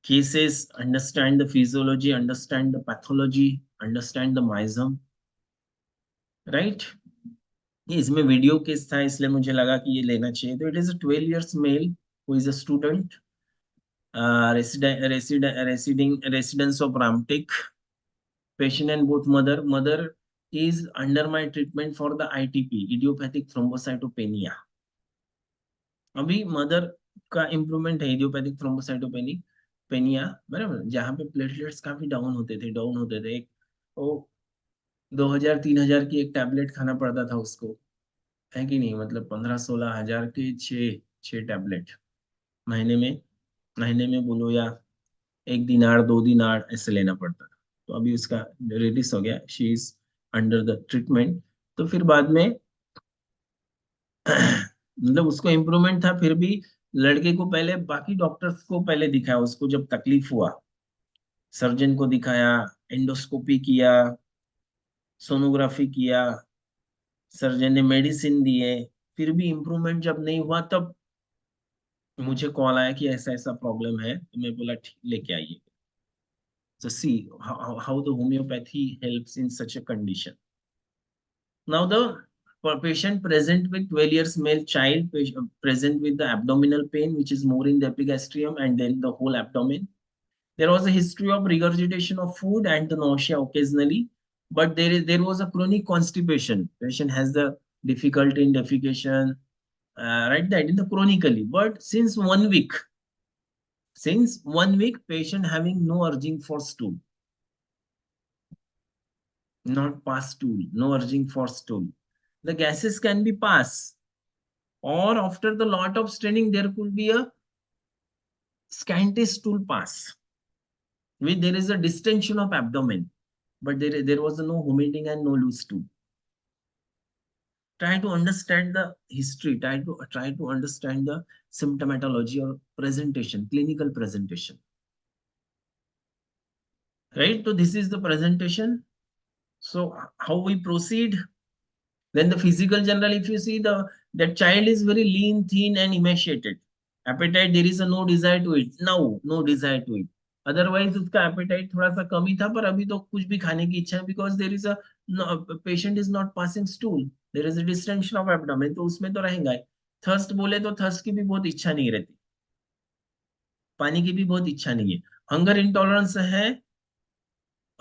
S1: cases, understand the physiology, understand the pathology, understand the mechanism, right? इसमें वीडियो केस था इसलिए मुझे लगा कि ये लेना चाहिए। तो it is a 12 years mail who is a student, residence of Ramtek. Patient and both mother is under my treatment for the ITP, idiopathic thrombocytopenia. अभी मदर का इम्प्रूवमेंट है इडियोपैथिक थ्रोम्बोसाइटोपेनिया, बराबर, जहाँ पे प्लेटलेट्स काफी डाउन होते थे एक वो 2000-3000 की एक टैबलेट खाना पड़ता था उसको, है कि नहीं, मतलब 15-16 हजार के छः छः टैबलेट महीने में, बोलो या 1 दिनार 2 दिनार ऐसे लेना पड़ता था। तो अभी उसका रिलीज हो गया, she is under the treatment. तो फिर बाद में मतलब उसको इम्प्रूवमेंट था, फिर भी लड़के को पहले बाकी डॉक्टर्स को पहले दिखाया, उसको जब तकलीफ हुआ सर्जन को दिखाया, एंडोस्कोपी किया, सोनोग्राफी किया, सर्जन ने मेडिसिन दिए, फिर भी इम्प्रूवमेंट जब नहीं हुआ तब मुझे कॉल आया कि ऐसा ऐसा प्रॉब्लम है। तो मैं बोला ठीक, लेके आइए। So see how the homeopathy helps in such a condition. Now the patient present with 12 years male child present with the abdominal pain, which is more in the epigastrium and then the whole abdomen. There was a history of regurgitation of food and the nausea occasionally, but there was a chronic constipation. Patient has the difficulty in defecation, right? That in the chronically, but since 1 week, patient having no urging for stool, not pass stool, no urging for stool. The gases can be pass, or after the lot of straining, there could be a scanty stool pass. With there is a distension of abdomen, but there was no vomiting and no loose stool. Try to understand the history. Try to understand the symptomatology or presentation, clinical presentation. Right. So this is the presentation. So how we proceed? Then the physical general, if you see that child is very lean, thin, and emaciated. Appetite, there is a no desire to eat. Now, no desire to eat. Otherwise, उसका appetite थोड़ा सा कम ही था, पर अभी तो कुछ भी खाने की इच्छा है, because there is a no, patient is not passing stool. There is a distension of abdomen, तो उसमें तो रहेगा ही। थर्स्ट बोले तो थर्स्ट की भी बहुत इच्छा नहीं रहती, पानी की भी बहुत इच्छा नहीं है। हंगर इंटॉलरेंस है,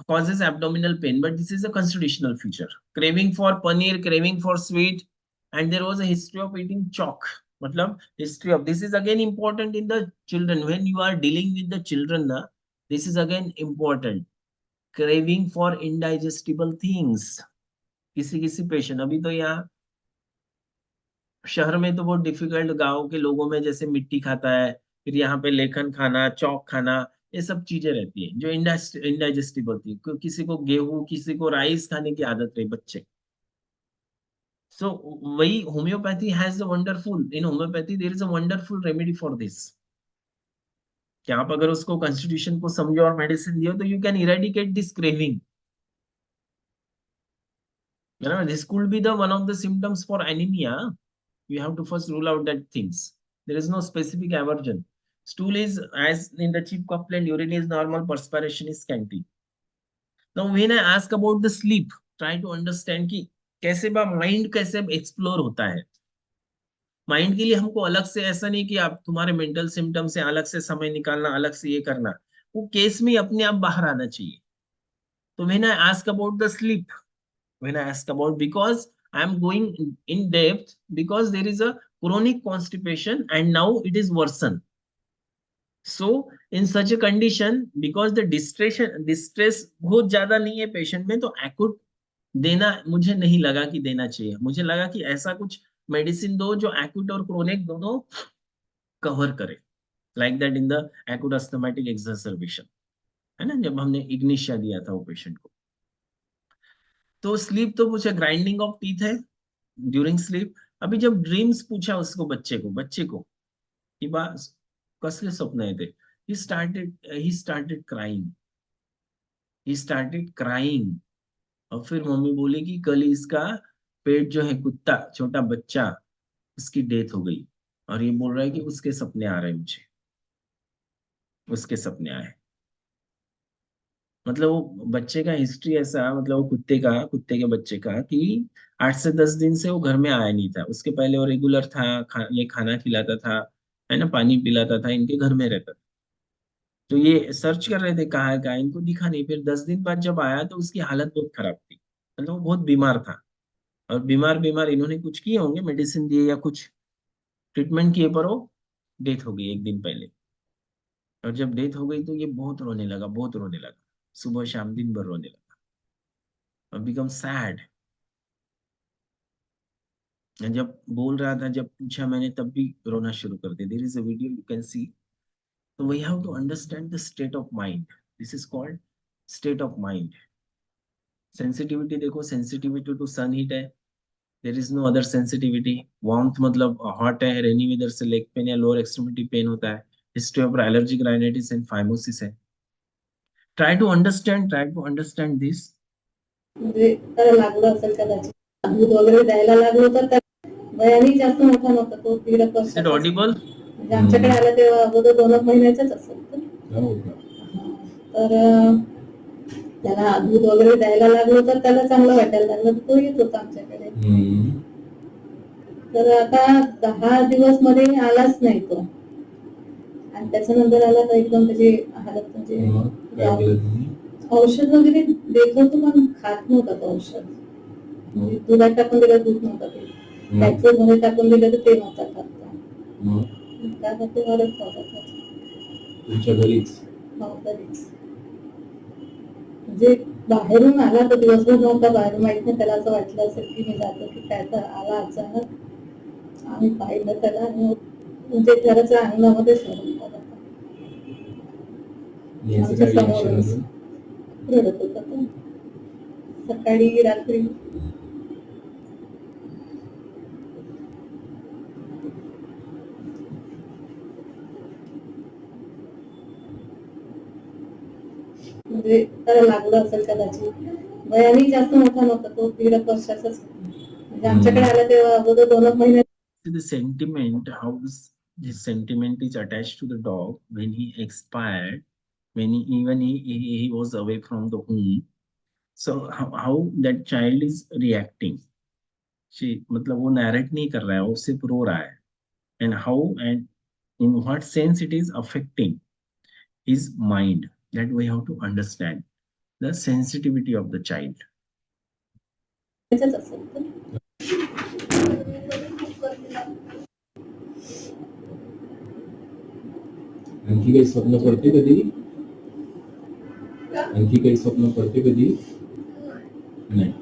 S1: causes abdominal pain, but this is a constitutional feature. Craving for paneer, craving for sweet, and there was a history of eating chalk. Matlab, history of this is again important in the children. When you are dealing with the children, na, this is again important. Craving for indigestible things. किसी किसी पेशेंट, अभी तो यहाँ शहर में तो बहुत डिफिकल्ट, गांव के लोगों में जैसे मिट्टी खाता है, फिर यहाँ पे लेखन खाना, चौक खाना, ये सब चीजें रहती है जो इंडाइजेस्टिबल होती है। किसी को गेहूं, किसी को राइस खाने की आदत रही बच्चे। सो वही homeopathy has a wonderful, in homeopathy there is a wonderful remedy for this, कि आप अगर उसको कॉन्स्टिट्यूशन को समझो और मेडिसिन दियो तो you can eradicate this craving. This could be the one of the symptoms for anaemia. You have to first rule out that things. There is no specific aversion. Stool is, as in the chief complaint, urine is normal, perspiration is scanty. Now, when I ask about the sleep, try to understand कि कैसे बा माइंड कैसे एक्सप्लोर होता है। माइंड के लिए हमको अलग से ऐसा नहीं कि आप तुम्हारे मेंटल सिम्टम से अलग से समय निकालना, अलग से ये करना, वो केस में अपने आप बाहर आना चाहिए। तो when I ask about the sleep, when I ask about, because I am going in depth, because there is a chronic constipation and now it is worsened. So in such a condition, because the distress बहुत ज्यादा नहीं है पेशेंट में, तो एक्यूट देना मुझे नहीं लगा कि देना चाहिए। मुझे लगा कि ऐसा कुछ मेडिसिन दो जो एक्यूट और क्रोनिक दोनों कवर करे, like that in the acute asthmatic exacerbation, है ना, जब हमने इग्निशिया दिया था वो पेशेंट को। तो स्लीप तो पूछा, ग्राइंडिंग ऑफ टीथ है ड्यूरिंग स्लीप। अभी जब ड्रीम्स पूछा उसको, बच्चे को कि बस कसले स्वप्न येते, ही स्टार्टेड क्राइंग। और फिर मम्मी बोली कि कल इसका पेट जो है, कुत्ता छोटा बच्चा, उसकी डेथ हो गई, और ये बोल रहा है कि उसके सपने आ रहे हैं मुझे, उसके सपने आए। मतलब वो बच्चे का हिस्ट्री ऐसा, मतलब वो कुत्ते के बच्चे का, कि 8 से 10 दिन से वो घर में आया नहीं था। उसके पहले वो रेगुलर था, ये खाना खिलाता था, है ना, पानी पिलाता था, इनके घर में रहता था। तो ये सर्च कर रहे थे कहाँ है कहाँ है, इनको दिखा नहीं। फिर 10 दिन बाद जब आया तो उसकी हालत बहुत खराब थी, मतलब वो बहुत बीमार था। और बीमार बीमार इन्होंने कुछ किए होंगे, मेडिसिन दिए या कुछ ट्रीटमेंट किए, पर वो डेथ हो गई 1 दिन पहले। और जब डेथ हो गई तो ये बहुत रोने लगा, बहुत रोने लगा, सुबह शाम दिन भर रोने लगा और बिकम सैड। जब बोल रहा था, जब पूछा मैंने, तब भी रोना शुरू कर दिया। There is a video you can see. तो we have to understand the state of mind. This is called state of mind. Sensitivity देखो, सेंसिटिविटी टू सन हीट है, there is no other sensitivity. Warmth मतलब हॉट है, रेनी वेदर से लेग पेन या लोअर एक्सट्रीमिटी पेन होता है। History of allergic rhinitis and phimosis है। Try to understand this.
S2: म्हणजे त्याला लागलं असेल कदाचित. दूध वगैरे द्यायला लागलं तर त्या वयाने जास्त मोठा नव्हता तो, 1.5
S1: Is it
S2: वर्षाचाच.
S1: audible?
S2: म्हणजे आमच्याकडे आला तेव्हा अगोदर 2 महिन्याचाच असेल तो. तर त्याला दूध वगैरे द्यायला लागलं तर त्याला चांगलं वाटायला लागलं, तो येत होता आमच्याकडे. तर आता 10 दिवस मध्ये आलाच नाही तो. आणि त्याच्यानंतर आला तर एकदम त्याची हालत म्हणजे औषध वगैरे देत होतो पण खात नव्हता तो औषध. म्हणजे दुधात टाकून दिलं दूध नव्हता ते, कॅप्सूल मध्ये टाकून दिलं तर ते नव्हता खात. त्यासाठी बरंच होता तुमच्या घरीच. हो, घरीच. म्हणजे बाहेरून आला तो दिवसभर नव्हता बाहेर, माहित नाही, त्याला असं वाटलं असेल की मी जातो की काय, तर आला अचानक. आम्ही पाहिलं त्याला आणि म्हणजे घराच्या अंगणामध्ये सोडून आला. आमच्या समोरच रडत होता तो सकाळी रात्री. म्हणजे त्याला लागलं असेल कदाचित. वयाने जास्त मोठा नव्हता तो, 1.5 वर्षाचाच. म्हणजे आमच्याकडे आला तेव्हा अगोदर 2 महिने.
S1: The sentiment, how this sentiment is attached to the dog when he expired, when he was away from the home. So how that child is reacting. मतलब वो narrate नहीं कर रहा है, वो सिर्फ रो रहा है. And how and in what sense it is affecting his mind, that we have to understand the sensitivity of the child.
S2: असेल तर.
S3: आणखी काही स्वप्न पडते कधी? आणखी काही स्वप्न पडते कधी? नाही.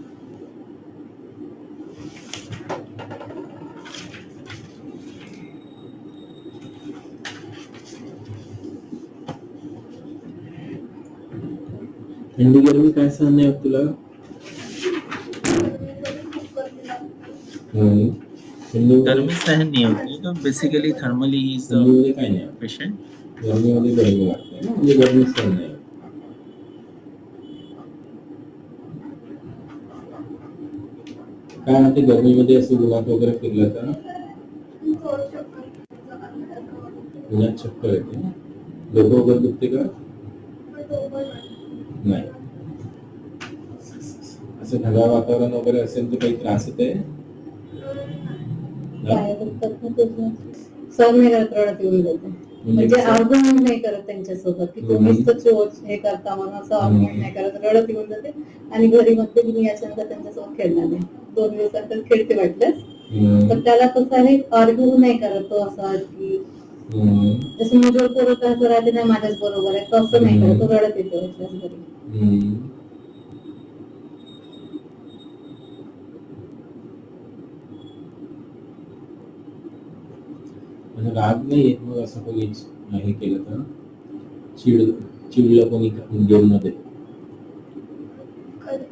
S3: थंडी गर्मी काय सहन नाही होत तुला?
S1: गर्मी सहन नहीं होती, तो बेसिकली थर्मली इज
S3: थंडीमध्ये काय नाही,
S1: पेशेंट.
S3: गर्मीमध्ये गरमी वाटते ना, म्हणजे गर्मी सहन नाही होत. काय म्हणते, गर्मीमध्ये असं उन्हात वगैरे फिरलं तर उन्हात चक्कर येते, डोकं वगैरे दुखते का? नाही. असं ढगाळ वातावरण वगैरे असेल तर काही त्रास होते?
S2: सहन नाही करत, रडत येऊन जाते. म्हणजे आर्ग्युमेंट नाही करत त्यांच्यासोबत की तुम्हीच तर चोर हे करता म्हणून, असं आर्ग्युमेंट नाही करत, रडत येऊन जाते. आणि घरी म्हणते की मी याच्यानंतर त्यांच्यासोबत खेळणार नाही. 2 दिवसानंतर खेळते वाटल्यास. पण त्याला कसं आहे, आर्ग्यू नाही करत तो, असं की जसं मुलं पोरं असं राहते नाही माझ्याच बरोबर आहे, तसं नाही करत तो, रडत येतो वाटल्यास घरी.
S3: राग नाही येत मग असं कोणी हे केलं तर? चिडलं कोणी देऊ न दे,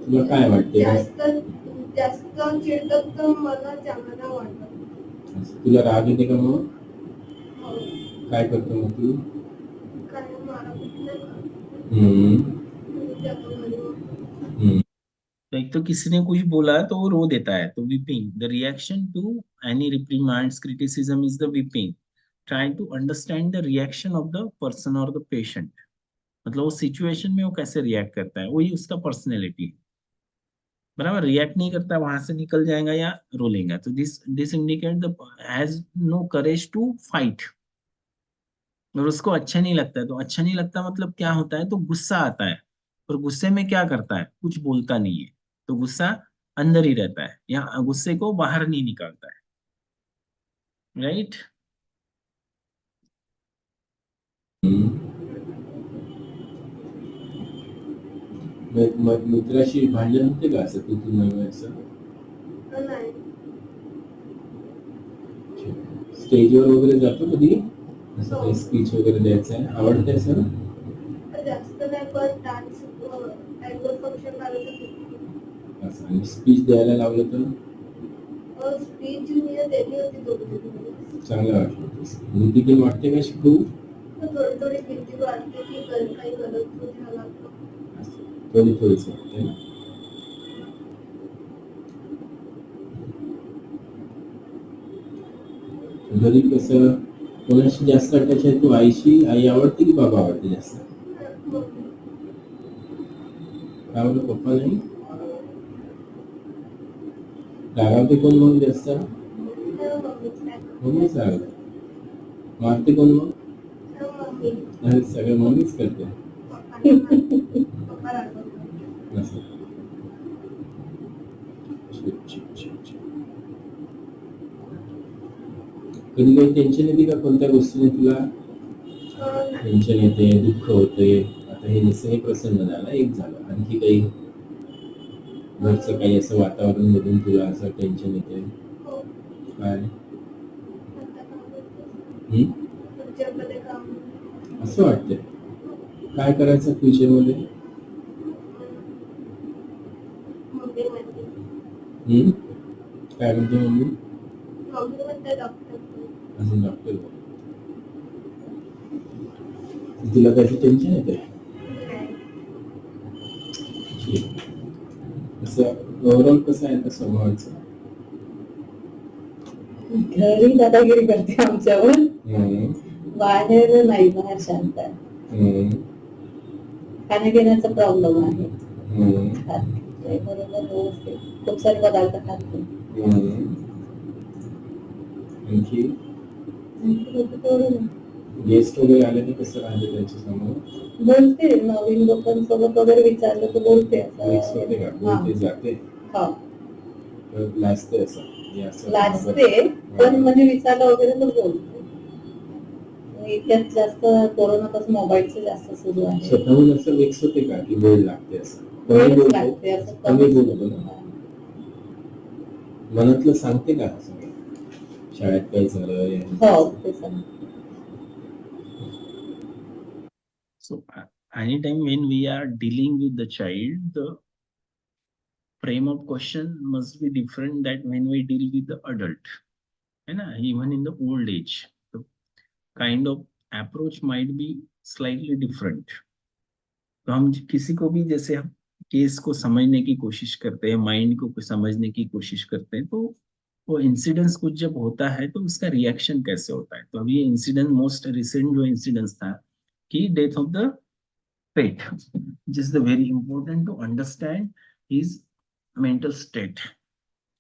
S3: तुला काय वाटते?
S2: जास्त चिडतात तर मला चांगला वाटतं.
S3: तुला राग येते का मग? काय करतो मग तू?
S1: तो एक तो किसी ने कुछ बोला तो वो रो देता है, तो weeping, the reaction to any reprimands criticism is the weeping. Try to understand the reaction of the person or the patient. मतलब वो सिचुएशन में वो कैसे रिएक्ट करता है, वही उसका पर्सनैलिटी है। बराबर, रिएक्ट नहीं करता, वहां से निकल जाएगा या रोलेगा, तो this indicate the has no courage to fight. और उसको अच्छा नहीं लगता है, तो अच्छा नहीं लगता मतलब क्या होता है, तो गुस्सा आता है। और गुस्से में क्या करता है, कुछ बोलता नहीं है, तो गुस्सा अंदर ही रहता है, या गुस्से को बाहर नहीं निकालता है। राइट।
S3: मित्राशी भांडण होते का असं तू नव्हे असं
S2: नाही.
S3: स्टेजवर वगैरे जातो कधी असं काही स्पीच वगैरे द्यायचं आहे, आवडतंय सर?
S2: जास्त नाही, पण डान्स अॅन्युअल फंक्शन
S3: असं आणि स्पीच द्यायला लावलं तर
S2: स्पीच मी दिली होती 2-3
S3: चांगलं वाटलं. भीती पण वाटते का शिकू?
S2: थोडी थोडी भीती वाटते की काही गलत झाला
S3: थोडी थोडीच वाटते ना. घरी कसं कोणाशी जास्त अटॅच आहे तू, आईशी? आई आवडते की बाबा आवडते जास्त? काय म्हणतो पप्पा नाही? रागावते कोण मग जास्त? मम्मीच रागवते. मारते कोण मग? अरे सगळं मम्मीच करते. असं. कधी काही टेन्शन येते का कोणत्या गोष्टीने तुला? टेन्शन येते, दुःख होते. आता हे जसं प्रसन्न झाला, एक झालं, आणखी काही घरचं काही असं वातावरण बघून तुला असं टेन्शन येते काय? असं वाटतंय काय करायचं फ्युचर मध्ये? काय म्हणते मम्मी? असं डॉक्टर. तुला त्याची टेन्शन येते? असं ओव्हरऑल कसं आहे आता स्वभावाचं?
S2: घरी दादागिरी करते आमच्यावर, बाहेर नाही, बाहेर शांत आहे. खाण्यापिण्याचा प्रॉब्लेम आहे. बरोबर व्यवस्थित खूप सारे पदार्थ खाते.
S3: आणखी गेस्ट वगैरे आले की कसं राहिले त्यांच्या समोर?
S2: बोलते, नवीन लोकांसोबत वगैरे विचारलं तर बोलते.
S3: मिक्स होते का? बोलते जाते?
S2: हा,
S3: लाजते असं?
S2: लाजते, पण म्हणजे विचारलं वगैरे तर बोलते. इतक्यात जास्त कोरोनापासून मोबाईलचं जास्त सुरू आहे.
S3: स्वतःहून असं मिक्स होते का की वेळ लागते असं?
S2: लागते असं
S3: कमी बोलतो ना, मनातलं सांगते का सगळं? शाळेत काय झालं?
S2: हो, ते सांगते.
S1: So anytime when we are dealing with the child, the frame of question must be different that when we deal with the adult, है ना, even in the old age, the kind of approach might be slightly different. तो हम किसी को भी जैसे हम केस को समझने की कोशिश करते हैं, माइंड को समझने की कोशिश करते हैं, तो वो इंसिडेंस कुछ जब होता है तो उसका रिएक्शन कैसे होता है। तो अभी ये इंसिडेंट मोस्ट रिसेंट जो इंसिडेंस था कि डेथ ऑफ द पेट, जिस the very important to understand his mental state,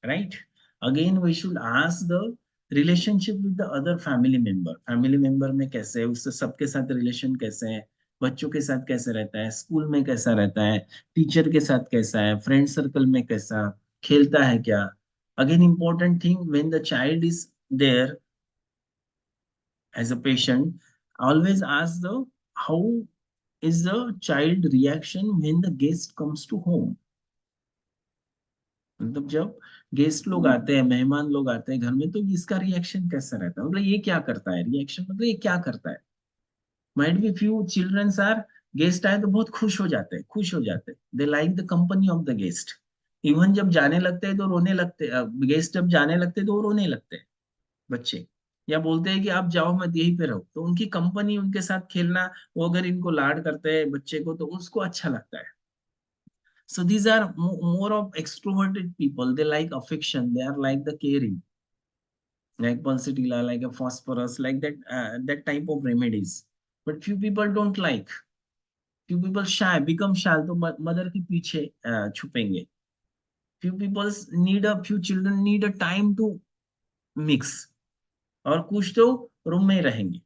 S1: right. Again we should ask the relationship with the other family member में कैसे है, उससे सबके साथ रिलेशन कैसे है, बच्चों के साथ कैसे रहता है, स्कूल में कैसा रहता है, टीचर के साथ कैसा है, फ्रेंड सर्कल में कैसा खेलता है क्या। Again important thing, when the child is there as a patient, always ask the how is the child reaction when the guest comes to home। मतलब जब गेस्ट लोग आते हैं, मेहमान लोग आते हैं घर में, तो इसका रिएक्शन कैसा रहता है, मतलब ये क्या करता है, रिएक्शन मतलब ये क्या करता है। Might be few childrens are, guest आए तो बहुत खुश हो जाते हैं, they like the company of the guest. Even जब जाने लगते हैं तो रोने लगते, गेस्ट जब जाने लगते हैं तो वो रोने लगते हैं बच्चे, या बोलते हैं कि आप जाओ मत यहीं पे रहो, तो उनकी कंपनी, उनके साथ खेलना, वो अगर इनको लाड करते हैं बच्चे को तो उसको अच्छा लगता है। So these are more of extroverted people. They like affection. They are like the caring, like pulsatilla, like a phosphorus, like that that type of remedies. But few people don't like. few people shy, become shy, तो मदर के पीछे छुपेंगे. Few people few children need a time to mix. और कुछ तो रूम में ही रहेंगे.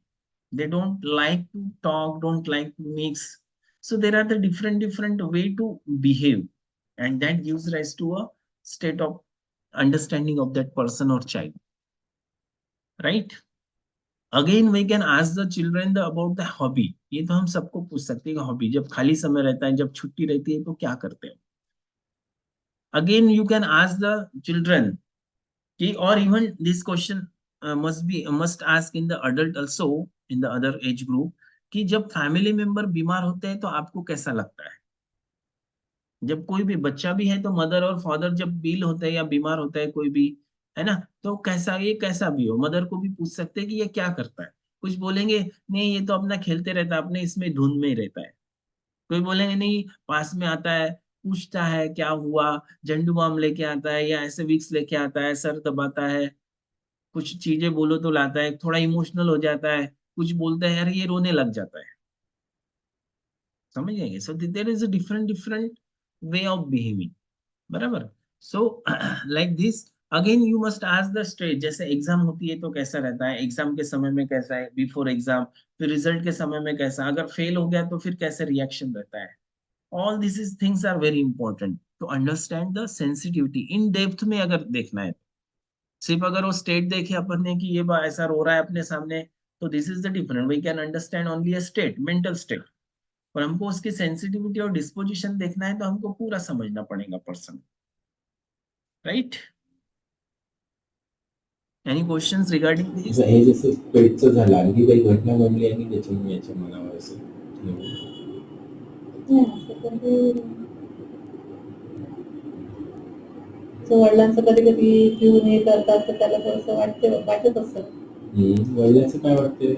S1: They don't like to talk, don't like to mix. So there are the different way to behave, and that gives rise to a state of understanding of that person or child, right? Again we can ask the children about the hobby. ये तो हम सबको पूछ सकते हैं हॉबी, जब खाली समय रहता है, जब छुट्टी रहती है तो क्या करते हैं. Again you can ask the children कि, or even this question must ask in the adult also, in the other age group, कि जब फैमिली मेंबर बीमार होते हैं तो आपको कैसा लगता है. जब कोई भी बच्चा भी है तो मदर और फादर जब बील होते हैं या बीमार होता है कोई भी, है ना, तो कैसा, ये कैसा भी हो, मदर को भी पूछ सकते हैं कि ये क्या करता है. कुछ बोलेंगे नहीं ये तो अपना खेलते रहता है, अपने इसमें धुन में ही रहता है. कोई बोलेंगे नहीं, पास में आता है, पूछता है क्या हुआ, झंडू बाम लेके आता है या ऐसे विक्स लेके आता है, सर दबाता है, कुछ चीजें बोलो तो लाता है, थोड़ा इमोशनल हो जाता है, कुछ बोलता है यार ये रोने लग जाता है. समझ गए. So there is a different way of behaving. बराबर. So like this. Again you must ask the stage. जैसे एग्जाम होती है तो कैसा रहता है, एग्जाम के समय में कैसा है, बिफोर एग्जाम, फिर रिजल्ट के समय में कैसा, अगर फेल हो गया तो फिर कैसे रिएक्शन रहता है. All this is things are very important to understand the sensitivity in depth में. अगर देखना है सिर्फ अगर वो स्टेट देखे अपन ने कि ये ऐसा रो रहा है अपने सामने, तो this is the different. We can understand only a state, mental state. पर हमको उसकी सेंसिटिविटी और डिस्पोजिशन देखना है तो हमको पूरा समझना पड़ेगा person. Right. Any questions regarding this.
S3: हे जसं पेटचं झालं, आणखी काही घटना घडली आहे की त्याच्यामुळे याच्या मनावर असं
S2: नाही, असं कधी वडिलांचं कधी कधी पिऊन हे करतात तर त्याला थोडंसं वाटत असत.
S3: वडिलांचं काय वाटतंय.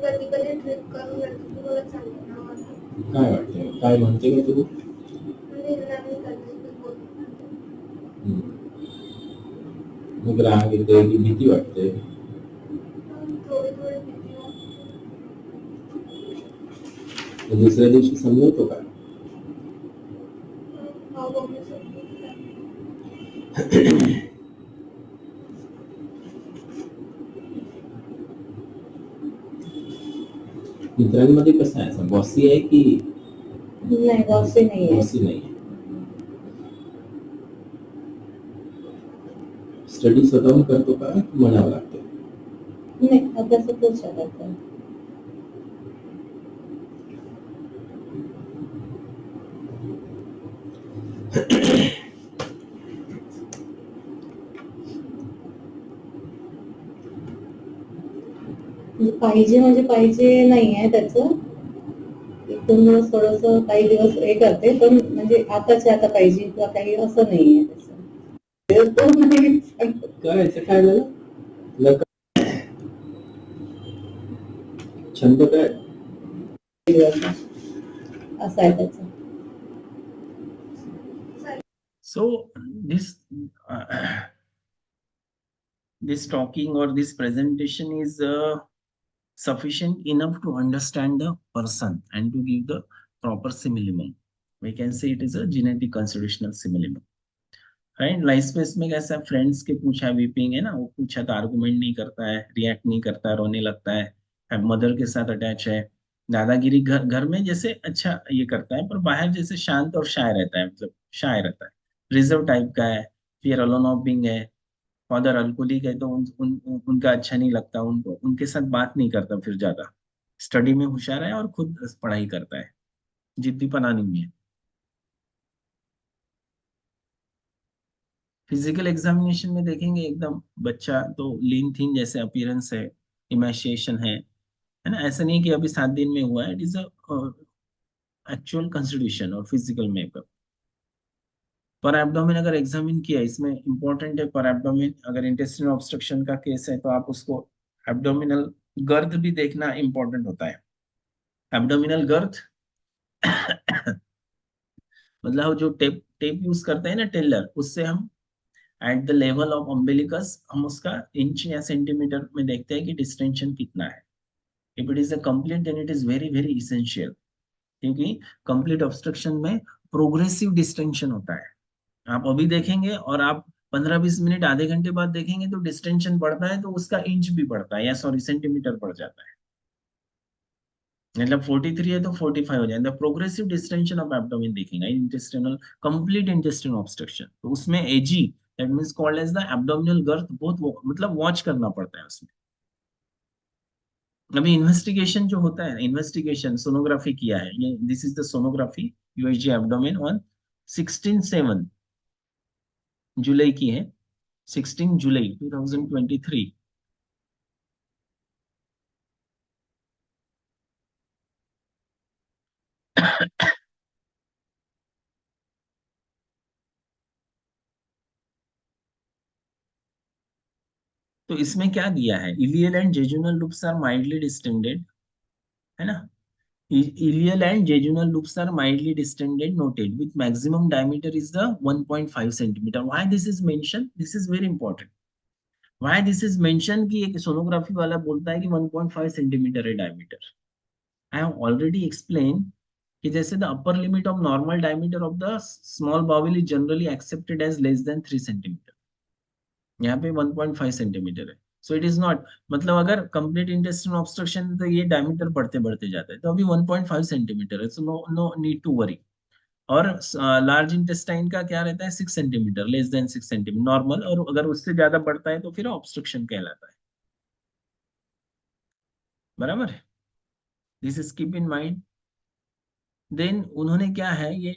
S2: कधी कधी ट्रिप करून
S3: काय वाटतंय, काय म्हणते का तू. मग राग येते की भीती वाटते. दुसऱ्या दिवशी समजवतो का. मित्रांमध्ये कसं आहे, बॉसी आहे की
S2: नाही. बॉसी नाही.
S3: बॉसी नाही. स्टडी स्वतःहून करतो का म्हणावं लागतं.
S2: नाही, अभ्यासातच करतो. पाहिजे म्हणजे पाहिजे नाही आहे त्याचं. एक दोन दिवस थोडस काही दिवस हे करते, पण म्हणजे आताच्या आता पाहिजे किंवा काही असं नाहीये त्याचं.
S3: करायचं काय झालं. छंद काय
S2: असं आहे त्याचं.
S1: So this talking or this presentation is sufficient enough to understand the person and to give the proper simillimum. We can say it is a genetic constitutional simillimum. Right. Life space में कैसा, फ्रेंड्स के पूछा, वीपिंग है ना, वो पूछा तो आर्गुमेंट नहीं करता है, रिएक्ट नहीं करता है, रोने लगता है, मदर के साथ अटैच है, दादागिरी घर घर में जैसे अच्छा ये करता है, पर बाहर जैसे शांत और शाय रहता है, मतलब शाय रहता है, रिजर्व टाइप का है, फियर अलोन ऑफ बिंग है. फादर अल्कोहलिक है तो उनका अच्छा नहीं लगता उनको, उनके साथ बात नहीं करता, फिर ज्यादा स्टडी में होशियार है और खुद पढ़ाई करता है, जिद्दीपना नहीं है. फिजिकल एग्जामिनेशन में देखेंगे एकदम बच्चा तो लीन थीन जैसे अपीयरेंस है, इमेशिएशन है ना, ऐसा नहीं कि अभी 7 दिन में हुआ है. इट इज एक्चुअल कंस्टिट्यूशन और फिजिकल मेकअप. पर एब्डोमेन अगर एग्जामिन किया, इसमें इंपॉर्टेंट है पर एब्डोमेन, अगर इंटेस्टाइनल ऑब्स्ट्रक्शन का केस है तो आप उसको एब्डोमिनल गर्थ भी देखना इंपॉर्टेंट होता है. एब्डोमिनल गर्थ मतलब जो टेप टेप यूज करते हैं ना टेलर, उससे हम at the level of umbilicus हम उसका इंच या सेंटीमीटर में देखते हैं कि डिस्टेंशन कितना है. If it is a complete then it is very very essential, क्योंकि कंप्लीट ऑब्स्ट्रक्शन में प्रोग्रेसिव डिस्टेंशन होता है। आप अभी देखेंगे और आप 15-20 मिनट आधे घंटे बाद देखेंगे तो डिस्टेंशन बढ़ता है, तो उसका इंच भी बढ़ता है, या सॉरी सेंटीमीटर बढ़ जाता है। मतलब 43 है तो 45 हो जाएगा। प्रोग्रेसिव डिस्टेंशन ऑफ एब्डोमेन देखेंगे इंटेस्टिनल, कंप्लीट इंटेस्टिनल ऑब्स्ट्रक्शन, तो उसमें एजी, that means called as the abdominal girth, बहुत मतलब वॉच करना पड़ता है उसमें। अभी इन्वेस्टिगेशन जो होता है, इन्वेस्टिगेशन सोनोग्राफी किया है, ये this is the sonography USG abdomen on 16/7 जुलाई की है, 16 जुलाई 2023। तो इसमें क्या दिया है, ileal and jejunal loops are mildly distended, है ना। Ilial and jejunal loops are mildly distended, noted with maximum diameter is the 1.5 centimeter. Why this is mentioned? This is very important. Why this is mentioned कि एक सोनोग्राफी वाला बोलता है कि 1.5 सेंटीमीटर है diameter. I have already explained कि जैसे the upper limit of normal diameter of the small bowel is generally accepted as less than 3 centimeter, यहाँ पे 1.5 सेंटीमीटर है। सो इट इज नॉट, मतलब अगर कंप्लीट इंटेस्टाइन ऑब्स्ट्रक्शन तो ये डायमीटर बढ़ते बढ़ते जाता है, तो अभी 1.5 सेंटीमीटर है, so no no need to worry. और लार्ज इंटेस्टाइन का क्या रहता है, 6 centimetre, less than 6 centimetre normal, और अगर उससे ज्यादा बढ़ता है तो फिर ऑब्स्ट्रक्शन कहलाता है। बराबर है, this is keep in mind. Then उन्होंने क्या है ये,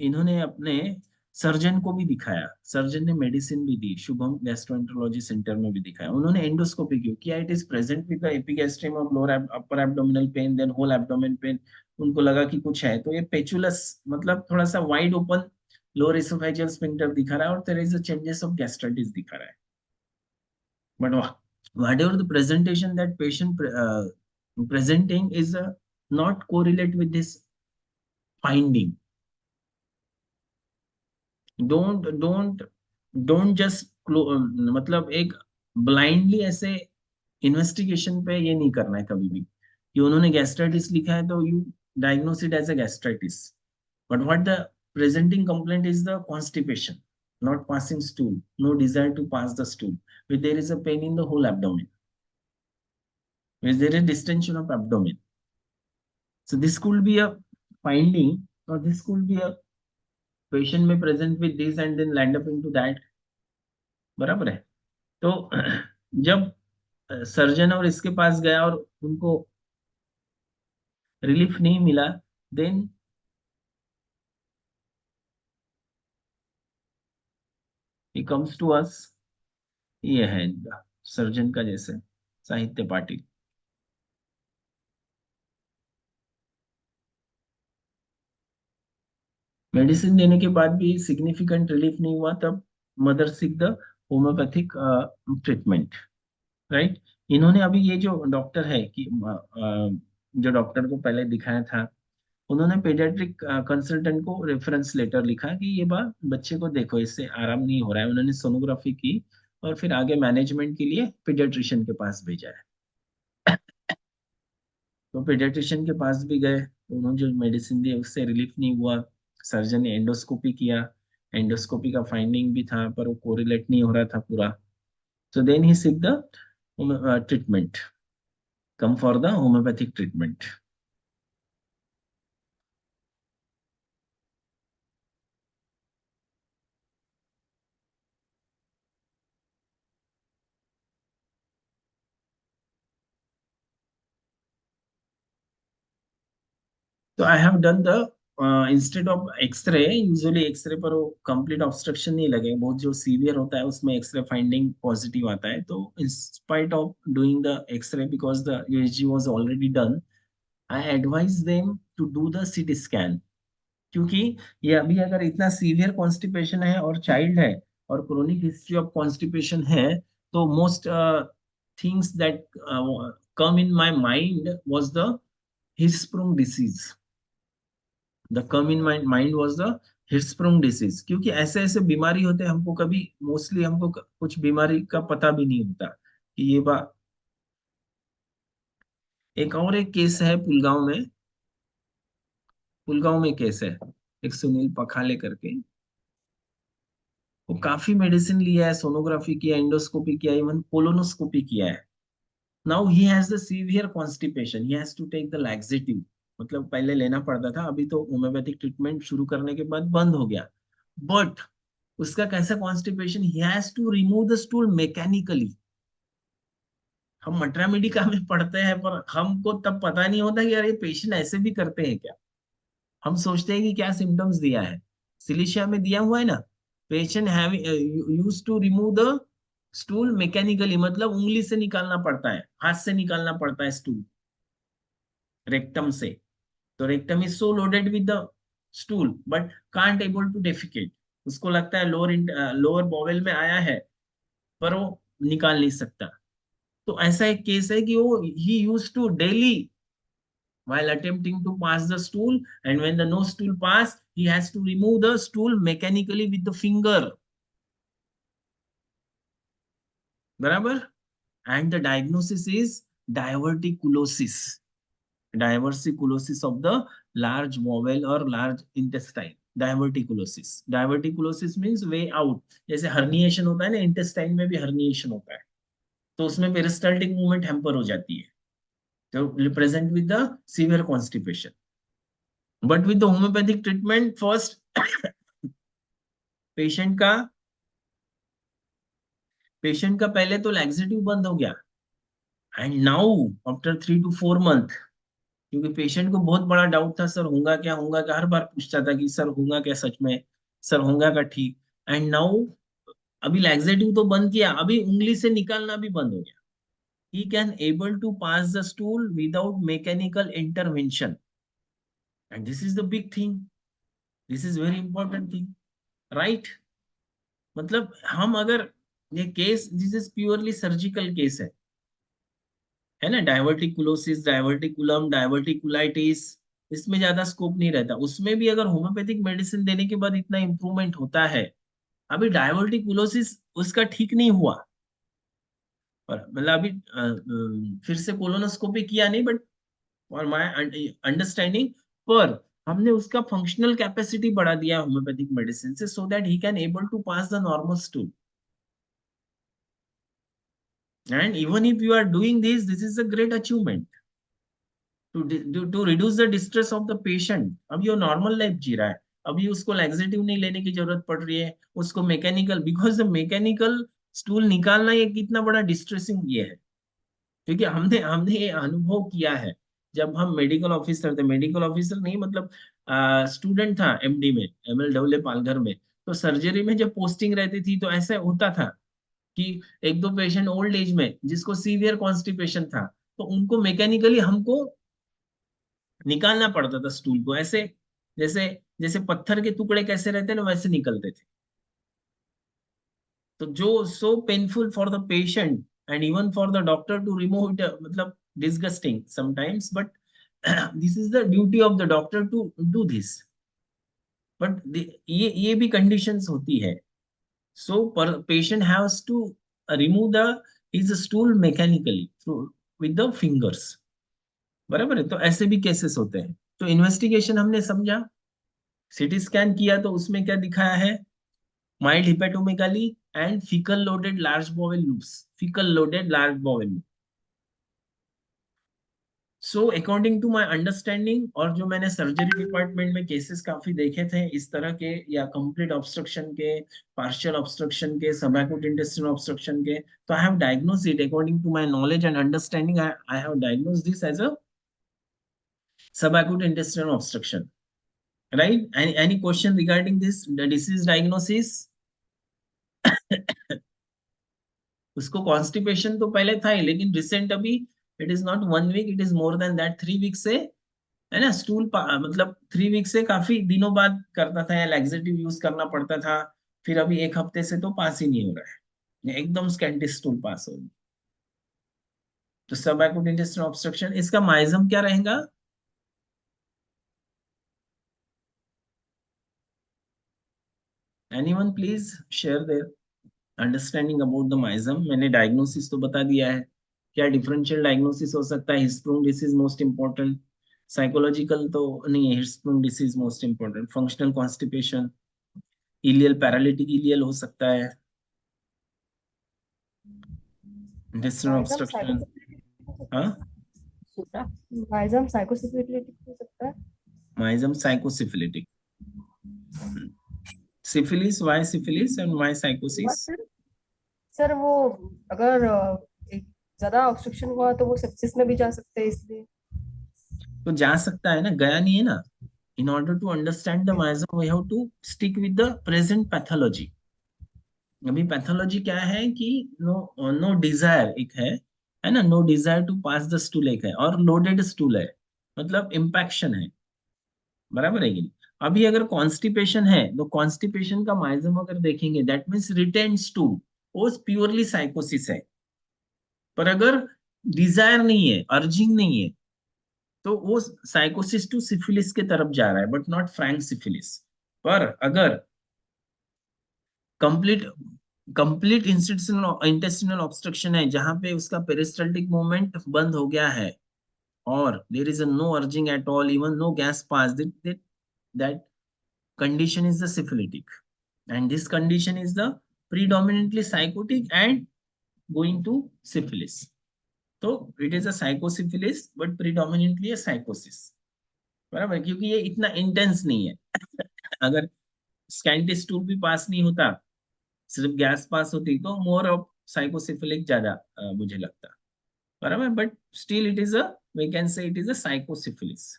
S1: इन्होंने अपने सर्जन को भी दिखाया, सर्जन ने मेडिसिन भी दी, शुभम गैस्ट्रोएंटरोलॉजी सेंटर में भी दिखाया। उन्होंने एंडोस्कोपी की किया, it is present with the epigastrium of lower upper abdominal pain, then whole abdomen pain. उनको लगा कि कुछ है, तो ये पेचुलस मतलब थोड़ा सा wide open lower oesophageal sphincter दिखा रहा है, और there is a changes of gastritis दिखा रहा है। But whatever the presentation that patient presenting is not correlate with this finding. Don't just मतलब एक ब्लाइंडली ऐसे इन्वेस्टिगेशन पे ये नहीं करना है कभी भी कि उन्होंने गैस्ट्राइटिस लिखा है तो you diagnose it as a gastritis, but what the presenting complaint is the constipation, not passing stool, no desire to pass the stool, where there is a pain in the whole abdomen, where there is distension of abdomen. So this could be a finding, or this could be a patient may present with this and then land up into that। बराबर है। तो जब सर्जन और इसके पास गया और उनको रिलीफ नहीं मिला, then he comes to us. ये है इनका सर्जन का जैसे साहित्य पाटिल। मेडिसिन देने के बाद भी सिग्निफिकेंट रिलीफ नहीं हुआ, तब mother seek the homeopathic treatment, right. इन्होंने अभी ये जो डॉक्टर है कि जो डॉक्टर को पहले दिखाया था, उन्होंने पेडियाट्रिक कंसल्टेंट को रेफरेंस लेटर लिखा कि ये बात बच्चे को देखो, इससे आराम नहीं हो रहा है। उन्होंने सोनोग्राफी की और फिर आगे मैनेजमेंट के लिए पीडियाट्रिशियन के पास भेजा है। तो पीडियाट्रिशियन के पास भी गए, तो उन्होंने जो मेडिसिन दी उससे रिलीफ नहीं हुआ। सर्जन ने एंडोस्कोपी किया, एंडोस्कोपी का फाइंडिंग भी था पर वो कोरिलेट नहीं हो रहा था पूरा। So then he seek the treatment, come for the homeopathic treatment. तो I have done the instead of x-ray, usually x-ray पर वो कंप्लीट ऑब्स्ट्रक्शन नहीं लगे, बहुत जो सीवियर होता है उसमें एक्सरे फाइंडिंग पॉजिटिव आता है। तो in spite of doing the X-ray because the USG was already done, I advise them to do the CT scan. क्योंकि ये अभी अगर इतना सीवियर कॉन्स्टिपेशन है और चाइल्ड है और क्रोनिक हिस्ट्री ऑफ कॉन्स्टिपेशन है, तो most things that come in my mind was the Hirschsprung disease. The come in my mind was the Hirschsprung disease, क्योंकि ऐसे ऐसे बीमारी होते हैं, हमको कभी मोस्टली हमको कुछ बीमारी का पता भी नहीं होता कि ये बात एक केस है पुलगांव में केस है, एक सुनील पखाले करके। वो काफी मेडिसिन लिया है, सोनोग्राफी किया, एंडोस्कोपी किया, इवन कोलोनोस्कोपी किया है। Now he has the severe constipation, he has to take the laxative. मतलब पहले लेना पड़ता था, अभी तो होम्योपैथिक ट्रीटमेंट शुरू करने के बाद बंद हो गया। बट उसका कैसा constipation, he has to remove the stool mechanically. हम मटरा मेडिका में पढ़ते हैं, पर हमको तब पता नहीं होता कि यार ये पेशेंट ऐसे भी करते हैं क्या। हम सोचते हैं कि क्या सिम्टम्स दिया है, सिलिशिया में दिया हुआ है ना, patient have use to remove the stool mechanically, मतलब उंगली से निकालना पड़ता है, हाथ से निकालना पड़ता है स्टूल रेक्टम से। तो rectum is so loaded with the stool but can't able to defecate. उसको लगता है लोअर बॉवेल में आया है, पर वो निकाल नहीं सकता। तो ऐसा एक केस है कि वो he use to daily while attempting to pass the stool, and when the no stool pass, he has to remove the stool mechanically with the finger. बराबर? And the diagnosis is diverticulosis. Diverticulosis of the large bowel or large intestine. Diverticulosis. Diverticulosis means way out. जैसे herniation होता है ना, intestine में भी herniation होता है, तो उसमें peristaltic movement hamper हो जाती है, तो present with the severe constipation. But with the homeopathic treatment, first patient का पेशेंट का पहले तो लैक्सेटिव बंद हो गया, and now after 3 to 4 month, क्योंकि पेशेंट को बहुत बड़ा डाउट था, सर होगा क्या, हर बार पूछता था कि सर होगा क्या सच में, सर होगा क्या ठीक। एंड नाउ अभी लैक्सेटिव तो बंद किया, अभी उंगली से निकालना भी बंद हो गया। He can able to pass the stool without mechanical intervention, and this is the big thing, this is very important thing, right. मतलब हम अगर ये case, this is purely surgical case है ना, डायवर्टिकुलोसिस, डायवर्टिकुलम, डायवर्टिकुलाइटिस, इसमें ज्यादा स्कोप नहीं रहता। उसमें भी अगर होम्योपैथिक मेडिसिन देने के बाद इतना इंप्रूवमेंट होता है, अभी डायवर्टिकुलोसिस उसका ठीक नहीं हुआ, पर मतलब अभी फिर से कोलोनोस्कोपी किया नहीं, बट फॉर माय अंडरस्टैंडिंग, पर हमने उसका फंक्शनल कैपेसिटी बढ़ा दिया होम्योपैथिक मेडिसिन से, so that he can able to pass the normal stool. And even if you are doing this is a great achievement to reduce the distress of the patient। अभी वो नॉर्मल लाइफ जी रहा है, अभी उसको लैक्सेटिव नहीं लेने की जरूरत पड़ रही है, उसको mechanical, because the mechanical stool निकालना ये कितना बड़ा डिस्ट्रेसिंग ये है, क्योंकि हमने हमने ये अनुभव किया है। जब हम मेडिकल ऑफिसर थे, मेडिकल ऑफिसर नहीं मतलब स्टूडेंट था एमडी में, MLW पालघर में, तो सर्जरी में जब पोस्टिंग रहती थी तो ऐसा होता था कि एक दो पेशेंट ओल्ड एज में जिसको सीवियर कॉन्स्टिपेशन था, तो उनको मैकेनिकली हमको निकालना पड़ता था स्टूल को, ऐसे जैसे जैसे पत्थर के टुकड़े कैसे रहते हैं ना, वैसे निकलते थे। तो जो so painful for the patient and even for the doctor to remove it, मतलब disgusting sometimes, but this is the duty of the doctor to do this. But ये भी कंडीशंस होती है, सो पर patient haves to remove the his stool mechanically through with the fingers. बराबर है, तो ऐसे भी केसेस होते हैं। तो इन्वेस्टिगेशन हमने समझा, सीटी स्कैन किया तो उसमें क्या दिखाया है, mild hepatomegaly and faecal loaded large bowel loops, faecal loaded large bowel loop. So according to my understanding, और जो मैंने सर्जरी डिपार्टमेंट में केसेस काफी देखे थे इस तरह के, या कंप्लीट ऑब्स्ट्रक्शन के, पार्शियल ऑब्स्ट्रक्शन के, सबएक्यूट इंटेस्टाइनल ऑब्स्ट्रक्शन के, तो I have diagnosed it according to my knowledge and understanding, I have diagnosed this as a subacute intestinal obstruction, right? Any question regarding this the disease diagnosis? उसको कॉन्स्टिपेशन तो पहले था ही, लेकिन रिसेंट अभी it is not 1 week, it is more than that, 3 week से, है ना, स्टूल मतलब 3 वीक से काफी दिनों बाद करता था या लैक्सेटिव यूज करना पड़ता था, फिर अभी एक हफ्ते से तो पास ही नहीं हो रहा है, एकदम स्कैंटी स्टूल पास हो। तो सब एक्यूट इंटेस्टाइनल ऑब्स्ट्रक्शन, इसका माइजम क्या रहेगा? Anyone please share their understanding about the miasm. मैंने डायग्नोसिस तो बता दिया है, क्या डिफरेंशियल डायग्नोसिस हो सकता है? Hirschsprung disease most important, psychological तो नहीं है, Hirschsprung disease most important, functional constipation, ileus paralytic ileus हो सकता है, इंटेस्टिनल
S4: माइजम
S1: ऑब्स्ट्रक्शन।
S4: साइकोसिफिलिटिक हो
S1: हाँ,
S4: सकता है। माइजम साइकोसिफिलिटिक हो सकता है।
S1: Miasm sycosyphilitic, syphilis, why syphilis and why sycosis?
S4: Sir वो अगर एक ज्यादा ऑब्स्ट्रक्शन हुआ तो वो सेप्सिस में भी जा सकते हैं, इसलिए।
S1: तो जा सकता है ना, गया नहीं है ना। In order to understand the miasm we have to stick with the present pathology. अभी पैथोलॉजी क्या है कि नो डिजायर एक है ना, no desire to pass the stool एक है, और लोडेड स्टूल है, मतलब इम्पैक्शन है, बराबर है कि नहीं? अभी अगर कॉन्स्टिपेशन है तो कॉन्स्टिपेशन का माइजम अगर देखेंगे दैट मीन्स रिटेन स्टूल, वो प्योरली साइकोसिस है। पर अगर डिजायर नहीं है, अर्जिंग नहीं है, तो वो साइकोसिस टू सिफिलिस के तरफ जा रहा है, बट नॉट फ्रैंक सिफिलिस। पर अगर कंप्लीट कंप्लीट इंटेस्टिनल ऑब्स्ट्रक्शन है, जहां पे उसका पेरिस्टाल्टिक मूवमेंट बंद हो गया है, और there is no urging at all, even no gas pass, that condition is the syphilitic, and this condition is the predominantly psychotic and going to syphilis. So it is a psychosyphilis but predominantly a psychosis, बराबर, क्योंकि ये इतना इंटेंस नहीं है। अगर स्कैंटी स्टूल भी पास नहीं होता, सिर्फ गैस पास होती, तो मोर ऑफ साइकोसिफिलिक ज्यादा मुझे लगता, बराबर, but still it is a, we can say it is a sycosyphilis.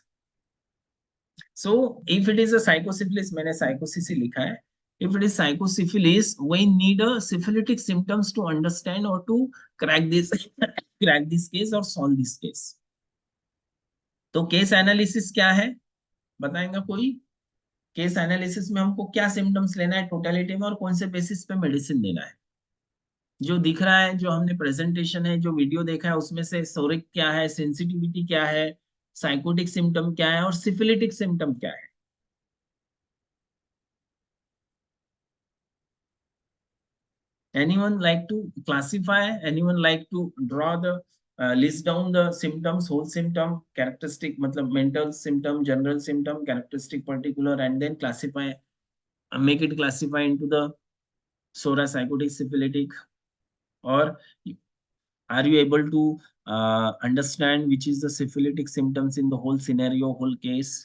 S1: So if it is a psychosyphilis, मैंने psychosis ही लिखा है। If it is psychosyphilis, we need a syphilitic symptoms to understand or to crack this crack this case or solve this case. तो केस एनालिसिस क्या है, बताएंगा कोई? केस एनालिसिस में हमको क्या सिम्टम्स लेना है टोटलिटी में, और कौन से बेसिस पे मेडिसिन देना है? जो दिख रहा है, जो हमने प्रेजेंटेशन है, जो वीडियो देखा है, उसमें से सोरिक क्या है, सेंसिटिविटी क्या है, साइकोटिक सिम्टम क्या है, और सिफिलिटिक सिम्टम क्या है? Anyone like to classify? Anyone like to draw the list down the symptoms, whole symptom, characteristic, मतलब mental symptom, general symptom, characteristic, particular, and then classify, make it classify into the SORA, psychotic, syphilitic, or are you able to understand which is the syphilitic symptoms in the whole scenario, whole case?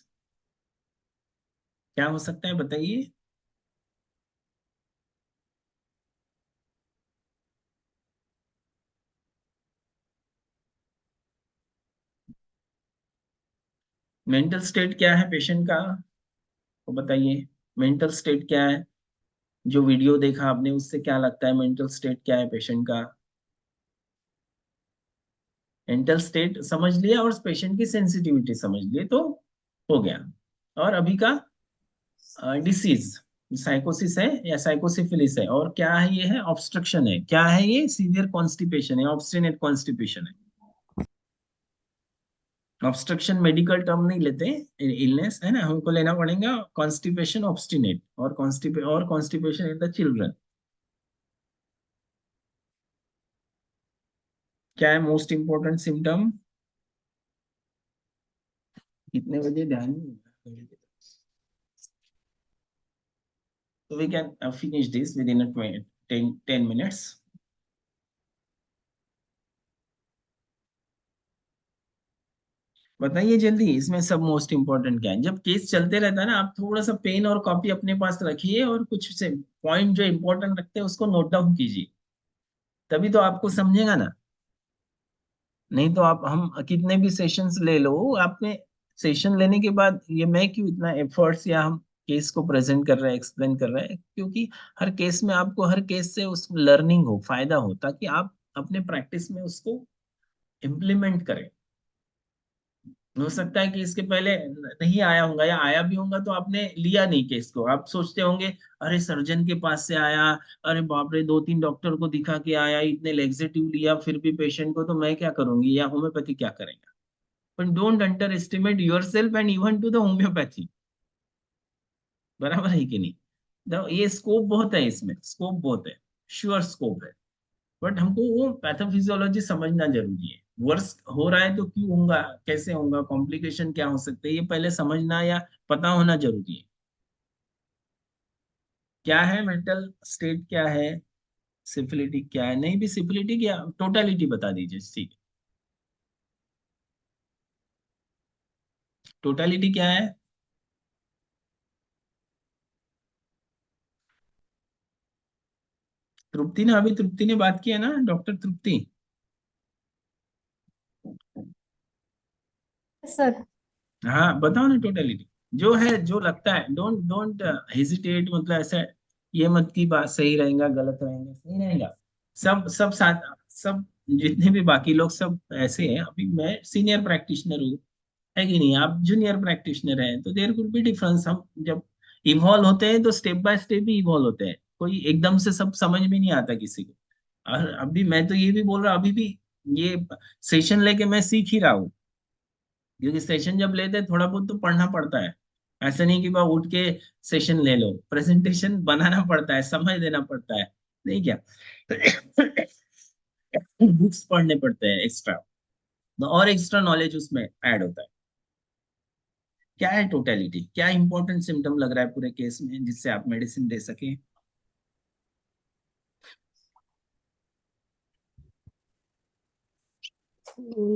S1: क्या हो सकता है बताइए? मेंटल स्टेट क्या है पेशेंट का, तो बताइए, मेंटल स्टेट क्या है? जो वीडियो देखा आपने उससे क्या लगता है, मेंटल स्टेट क्या है पेशेंट का? मेंटल स्टेट समझ लिया और पेशेंट की सेंसिटिविटी समझ लिए तो हो गया। और अभी का डिसीज साइकोसिस है या साइकोसिफिलिस है, और क्या है? ये है ऑब्स्ट्रक्शन है, क्या है ये? सीवियर कॉन्स्टिपेशन है, ऑब्स्टिनेट कॉन्स्टिपेशन है। ऑब्स्ट्रक्शन मेडिकल टर्म नहीं लेते, इलनेस है ना, हमको लेना पड़ेगा कॉन्स्टिपेशन ऑब्स्टिनेट, और कॉन्स्टिपेशन इन द चिल्ड्रन। क्या है मोस्ट इंपॉर्टेंट सिम्टम? कितने बजे ध्यान नहीं, so we can finish this within a 10 minutes. बताइए जल्दी, इसमें सब मोस्ट इंपॉर्टेंट क्या है? जब केस चलते रहता है ना, आप थोड़ा सा पेन और कॉपी अपने पास रखिए, और कुछ से पॉइंट जो इंपॉर्टेंट रखते हैं उसको नोट डाउन कीजिए, तभी तो आपको समझेगा ना। नहीं तो आप, हम कितने भी सेशंस ले लो, आपने सेशन लेने के बाद ये मैं क्यों इतना एफर्ट्स, या हम केस को प्रेजेंट कर रहे हैं, एक्सप्लेन कर रहे हैं, क्योंकि हर केस में आपको, हर केस से उस लर्निंग हो, फायदा हो, ताकि आप अपने प्रैक्टिस में उसको इम्प्लीमेंट करें। हो सकता है कि इसके पहले नहीं आया होगा, या आया भी होगा तो आपने लिया नहीं केस को, आप सोचते होंगे अरे सर्जन के पास से आया, अरे बाप रे 2-3 डॉक्टर को दिखा के आया, इतने लेक्सेटिव लिया फिर भी पेशेंट को, तो मैं क्या करूंगी, या होम्योपैथी क्या करेगा? But don't underestimate yourself and even to the homoeopathy, बराबर है कि नहीं? ये स्कोप बहुत है, इसमें स्कोप बहुत है, श्योर स्कोप है। बट हमको वो पैथोफिजियोलॉजी समझना जरूरी है। वर्स्ट हो रहा है तो क्यों होगा, कैसे होगा, कॉम्प्लिकेशन क्या हो सकते हैं, ये पहले समझना या पता होना जरूरी है। क्या है मेंटल स्टेट, क्या है सिफिलिटिक, क्या है नहीं भी सिफिलिटिक, या टोटलिटी बता दीजिए। ठीक है, टोटलिटी क्या है? तृप्ति ने, अभी तृप्ति ने बात की है ना, डॉक्टर तृप्ति।
S4: सर।
S1: हाँ बताओ ना टोटलिटी। जो है, जो लगता है, डोंट डोंट हेजिटेट, मतलब ऐसा ये मत की बात सही रहेगा गलत रहेगा, सही रहेगा। सब सब साथ, सब जितने भी बाकी लोग सब ऐसे हैं। अभी मैं सीनियर प्रैक्टिशनर हूँ, है कि नहीं, आप जूनियर प्रैक्टिशनर हैं, तो देयर कुड बी डिफरेंस। हम जब इवॉल्व होते हैं तो step by step he evolve होते हैं, कोई एकदम से सब समझ में नहीं आता किसी को। और अभी मैं तो ये भी बोल रहा, अभी भी ये सेशन लेके मैं सीख ही रहा हूँ, क्योंकि सेशन जब लेते हैं थोड़ा बहुत तो पढ़ना पड़ता है। ऐसा नहीं कि बस उठ के सेशन ले लो, प्रेजेंटेशन बनाना पड़ता है, समय देना पड़ता है, नहीं क्या? बुक्स पढ़ने पड़ते हैं एक्स्ट्रा, और एक्स्ट्रा नॉलेज उसमें ऐड होता है। क्या है टोटलिटी, क्या इंपॉर्टेंट सिम्टम लग रहा है पूरे केस में जिससे आप मेडिसिन दे सके?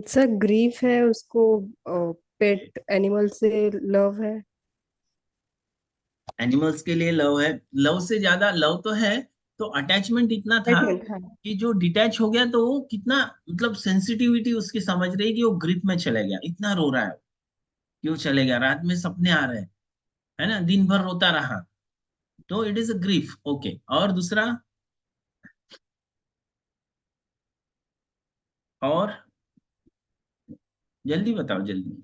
S4: सर ग्रीफ है उसको, पेट एनिमल से लव है।
S1: एनिमल्स के लिए लव है, लव से ज्यादा लव तो है, तो अटैचमेंट इतना था
S4: अटैचमेंट, हाँ।
S1: कि जो डिटैच हो गया तो वो कितना, मतलब सेंसिटिविटी उसकी समझ रही कि वो ग्रिप में चले गया, इतना रो रहा है, क्यों चले गया, रात में सपने आ रहे हैं, है ना, दिन भर रोता रहा, तो it is a grief. Okay, और दूसरा, और जल्दी बताओ जल्दी।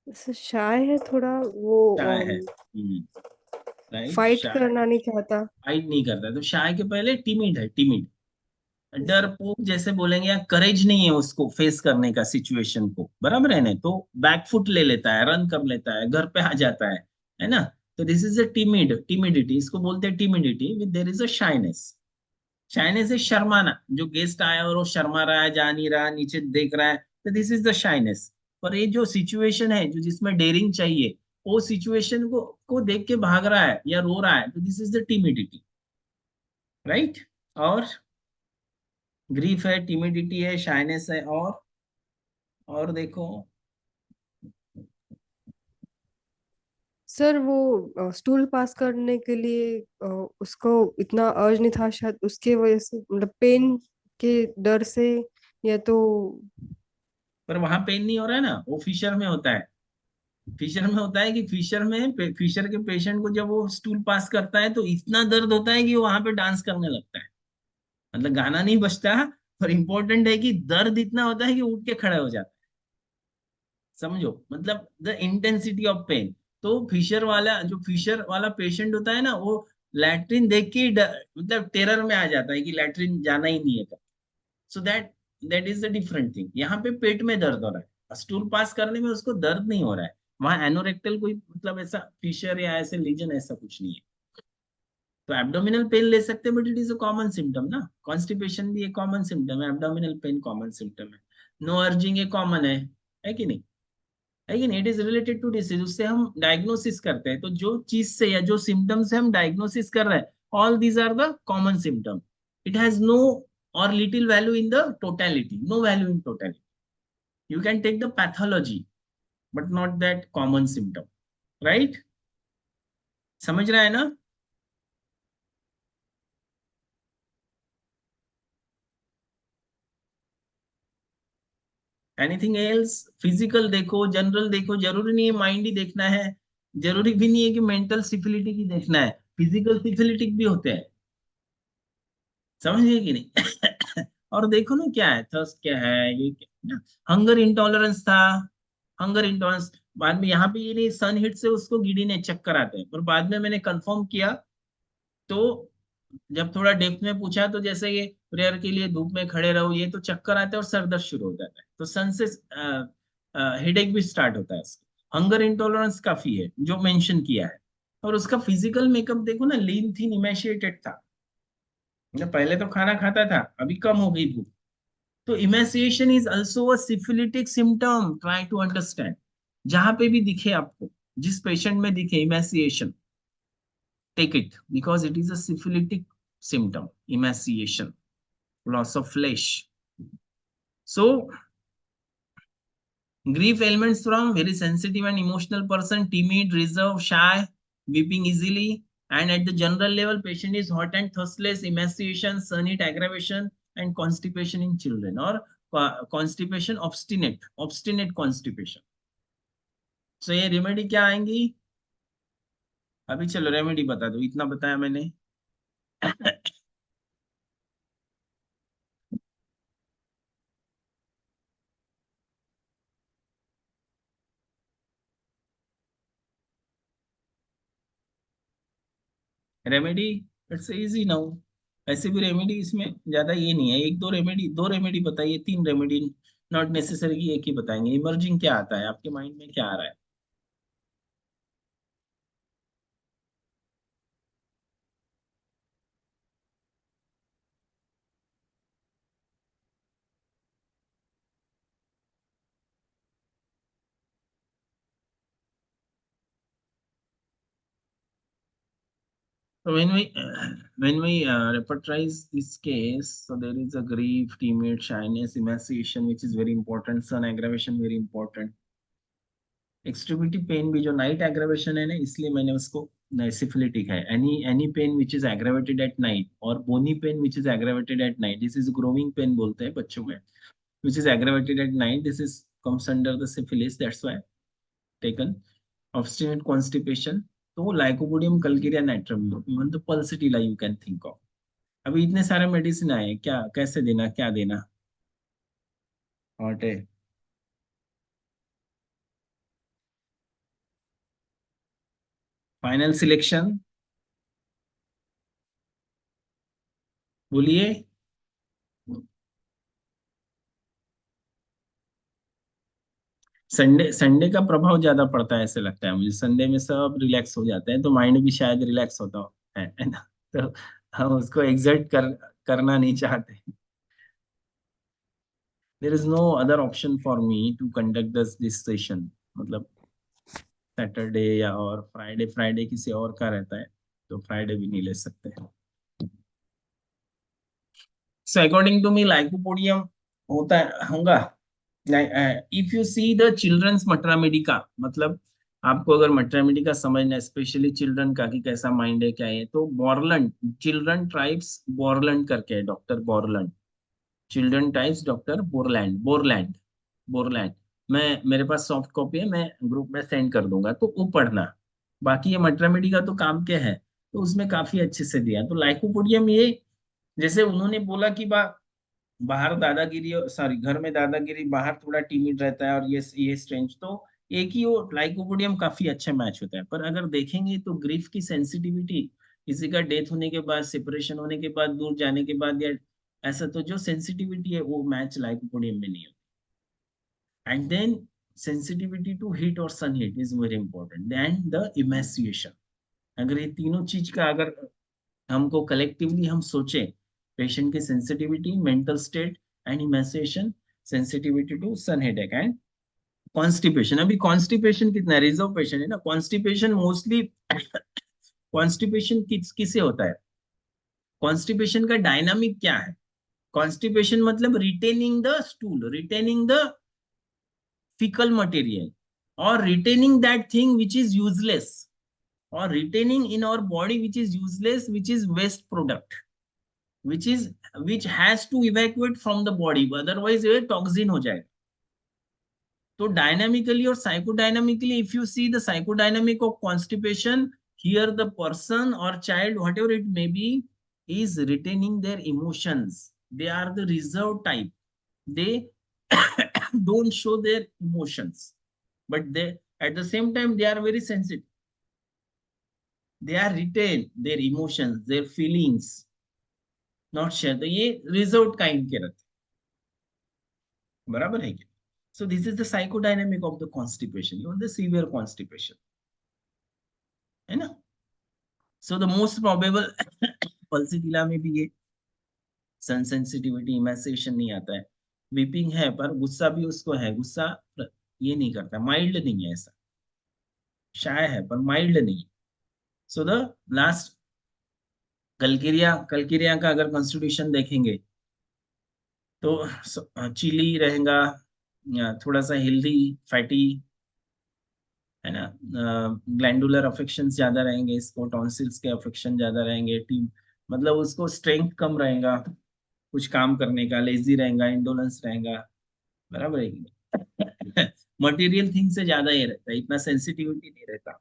S4: सर शाय है थोड़ा वो,
S1: शाय है, राइट,
S4: फाइट
S1: शाय,
S4: करना नहीं चाहता।
S1: हाइड नहीं करता, तो शाय के पहले टिमिड है, टिमिड, डरपोक जैसे बोलेंगे, या करेज नहीं है उसको फेस करने का सिचुएशन को, बराबर है ना, तो बैकफुट ले लेता है, रन कर लेता है, घर पे आ जाता है ना। तो this is a timid, timidity, इसको बोलते हैं timidity with their is a shyness. Shyness है शर्माना, जो गेस्ट आया और वो शर्मा रहा है, जा नहीं रहा, नीचे देख रहा है, तो दिस इज द शाइनेस। पर ये जो सिचुएशन है, जो जिसमें डेयरिंग चाहिए, वो सिचुएशन को देख के भाग रहा है या रो रहा है, तो this is the timidity, right. और ग्रीफ है, टिमिडिटी है, शाइनेस है, और देखो।
S4: सर वो स्टूल पास करने के लिए उसको इतना अर्ज नहीं था शायद, उसके वजह से, मतलब पेन के डर से, या तो।
S1: पर वहां पेन नहीं हो रहा है ना, वो फिशर में होता है। फिशर में होता है कि फिशर के पेशेंट को जब वो स्टूल पास करता है तो इतना दर्द होता है कि वो वहां पे डांस करने लगता है, मतलब गाना नहीं बजता, पर इंपॉर्टेंट है कि दर्द इतना होता है कि उठ के खड़े हो जाता है। समझो, मतलब द इंटेंसिटी ऑफ पेन। तो फिशर वाला पेशेंट होता है ना, वो लैट्रिन देख के ही मतलब टेरर में आ जाता है कि लैट्रिन जाना ही नहीं है। So that is the different thing. यहाँ पे पेट में दर्द हो रहा है, स्टूल पास करने में उसको दर्द नहीं हो रहा है, वहां एनोरेक्टल कोई मतलब ऐसा फिशर या ऐसे लीजन ऐसा कुछ नहीं है। तो एब्डोमिनल पेन ले सकते हैं, but it is a common symptom ना, कॉन्स्टिपेशन भी एक कॉमन सिम्टम है, एब्डोमिनल पेन कॉमन सिम्टम है, नो अर्जिंग ये कॉमन है कि नहीं, है कि नहीं, it is related to disease, उससे हम डायग्नोसिस करते हैं। तो जो चीज से या जो सिम्टम से हम डायग्नोसिस कर रहे हैं, all these are the common symptom. It has no और little value in the totality, no value in totality. You can take the pathology but not that common symptom, right? समझ रहा है ना? Anything else? फिजिकल देखो, जनरल देखो, जरूरी नहीं है माइंड ही देखना है, जरूरी भी नहीं है कि मेंटल सिफिलिटी ही देखना है, फिजिकल सिफिलिटिक भी होते हैं, समझ गए कि नहीं? और देखो ना क्या है, थर्स्ट क्या है, ये क्या ना, हंगर इंटॉलरेंस था, हंगर इंटॉलरेंस। बाद में यहाँ पे ये नहीं, सन हिट से उसको गिडी ने चक्कर आते हैं, पर बाद में मैंने कंफर्म किया, तो जब थोड़ा डेप्थ में पूछा तो जैसे ये प्रेयर के लिए धूप में खड़े रहो, ये तो चक्कर आते हैं और सर दर्द शुरू हो जाता है, तो सन से हेडेक भी स्टार्ट होता है इसका। हंगर इंटॉलरेंस काफी है जो मेंशन किया है। और उसका फिजिकल मेकअप देखो ना, लीन थीन इमेशिएटेड था, पहले तो खाना खाता था, अभी कम हो गई भूख। तो emaciation is also a syphilitic symptom, try to understand. जहां पे भी दिखे आपको, जिस पेशेंट में दिखे emaciation, take it because it is a syphilitic symptom, emaciation, loss of flesh. So grief elements from very sensitive and emotional person, timid, reserved, shy, weeping easily, and at the general level patient is hot and thirstless, emaciation, sun heat aggravation, and constipation in children, or constipation, obstinate constipation. So ये रेमेडी क्या आएंगी? अभी चलो रेमेडी बता दो, इतना बताया मैंने। Remedy, it's easy now. ऐसे भी रेमेडी इसमें ज्यादा ये नहीं है, एक दो रेमेडी, दो रेमेडी बताइए, तीन रेमेडी, नॉट नेसेसरी कि एक ही बताएंगे। इमर्जिंग क्या आता है आपके माइंड में, क्या आ रहा है? So when we repertorize this case, so there is a grief, timid, shyness, emaciation, which is very important. Sun aggravation very important. Extremity pain भी जो नाइट एग्रावेशन है ना, इसलिए मैंने उसको सिफिलिटिक है। Any pain which is aggravated at night, और bony pain which is aggravated at night, this is growing pain बोलते हैं बच्चों में, which is aggravated at night, this is comes under the syphilis, that's why taken. Obstinate constipation, तो lycopodium calcarea nitrum, even the pulsatilla you can think of. अभी इतने सारे मेडिसिन आए, क्या कैसे देना, क्या देना? हॉट है। फाइनल सिलेक्शन बोलिए। संडे, संडे का प्रभाव ज्यादा पड़ता है ऐसे लगता है मुझे, संडे में सब रिलैक्स हो जाते हैं, तो माइंड भी शायद रिलैक्स होता है ना, तो हम उसको एग्जर्ट करना नहीं चाहते। There is no other option for me to conduct this session, मतलब सैटरडे या और फ्राइडे, फ्राइडे किसी और का रहता है, तो फ्राइडे भी नहीं ले सकते। So according to me lycopodium होता है, होगा। If you see the children's materia medica, मतलब आपको अगर मटरा मेडिका समझना है, स्पेशली चिल्ड्रन का कि कैसा माइंड है क्या है, तो बॉर्लैंड, चिल्ड्रन ट्राइब्स बॉर्लैंड करके है, doctor Borland, children types doctor Borland, Borland, Borland. मैं, मेरे पास सॉफ्ट कॉपी है, मैं ग्रुप में सेंड कर दूंगा, तो वो पढ़ना। बाकी ये मटरा मेडिका तो काम के है, तो उसमें काफी अच्छे से दिया। तो लाइकोपोडियम ये, जैसे उन्होंने बोला कि बाहर दादागिरी, सॉरी घर में दादागिरी, बाहर थोड़ा टीमिड रहता है, और ये स्ट्रेंज, तो एक ही वो लाइकोपोडियम काफी अच्छा मैच होता है। पर अगर देखेंगे तो ग्रीफ की सेंसिटिविटी, किसी का डेथ होने के बाद, सेपरेशन होने के बाद, दूर जाने के बाद, या ऐसा, तो जो सेंसिटिविटी है वो मैच लाइकोपोडियम में नहीं होती। And then sensitivity to heat और sun heat is very important, and the emaciation. अगर ये तीनों चीज का अगर हमको कलेक्टिवली हम सोचे, पेशेंट की sensitivity, mental state, and emaciation, sensitivity to sun headache and constipation. अभी कॉन्स्टिपेशन कितना रिजर्व पेशेंट है ना, कॉन्स्टिपेशन मोस्टली, कॉन्स्टिपेशन किसे होता है? कॉन्स्टिपेशन का डायनामिक क्या है? कॉन्स्टिपेशन मतलब retaining the stool, retaining the fecal material, or retaining that thing which is useless, or retaining in our body which is useless, which is waste product, which is, which has to evacuate from the body, otherwise ये toxin हो जाएगा। तो dynamically और psychodynamically, if you see the psychodynamic of constipation, here the person or child, whatever it may be, is retaining their emotions, they are the reserved type, they don't show their emotions, but they, at the same time, they are very sensitive, they are retain their emotions, their feelings, not share, तो ये रिजर्व काइंड के रहते हैं। बराबर है क्या? So this is the psychodynamic of the constipation, even the severe constipation. है ना? So the most probable pulsatilla में भी ये सन सेंसिटिविटी इमेसेशन नहीं आता है, वीपिंग है, पर गुस्सा भी उसको है, गुस्सा ये नहीं करता, माइल्ड नहीं है, ऐसा शाय है पर माइल्ड नहीं। सो द लास्ट कलकिरिया का अगर कॉन्स्टिट्यूशन देखेंगे तो चिली रहेगा, थोड़ा सा हेल्दी फैटी, है ना, ग्लैंडुलर अफेक्शन ज्यादा रहेंगे, इसको टॉन्सिल्स के अफेक्शन ज्यादा रहेंगे, टीम मतलब उसको स्ट्रेंथ कम रहेगा कुछ काम करने का, लेजी रहेगा, इंडोलेंस रहेगा, बराबर है कि नहीं? मटेरियल थिंग से ज्यादा ये रहता है, इतना सेंसिटिविटी नहीं रहता,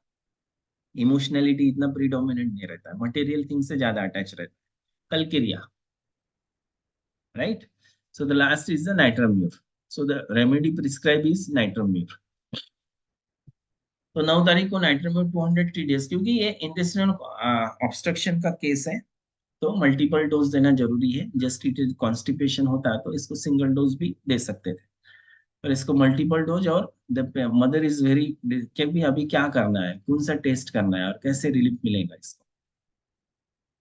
S1: इमोशनलिटी इतना प्रीडोमिनेंट नहीं रहता, मटेरियल थिंग से ज्यादा अटैच रहता है calcarea, right? So the last is the natrum mur, so the remedy prescribe is natrum mur. तो 9 तारीख को नाइट्रम्यूर 200 TDS, क्योंकि ये इंटेस्टिनल ऑब्स्ट्रक्शन का केस है तो मल्टीपल डोज देना जरूरी है। जस्ट इट इज कॉन्स्टिपेशन होता है तो इसको सिंगल डोज भी दे सकते थे, पर इसको मल्टीपल डोज, और द मदर इज वेरी कि भी अभी क्या करना है, कौन सा टेस्ट करना है और कैसे रिलीफ मिलेगा इसको।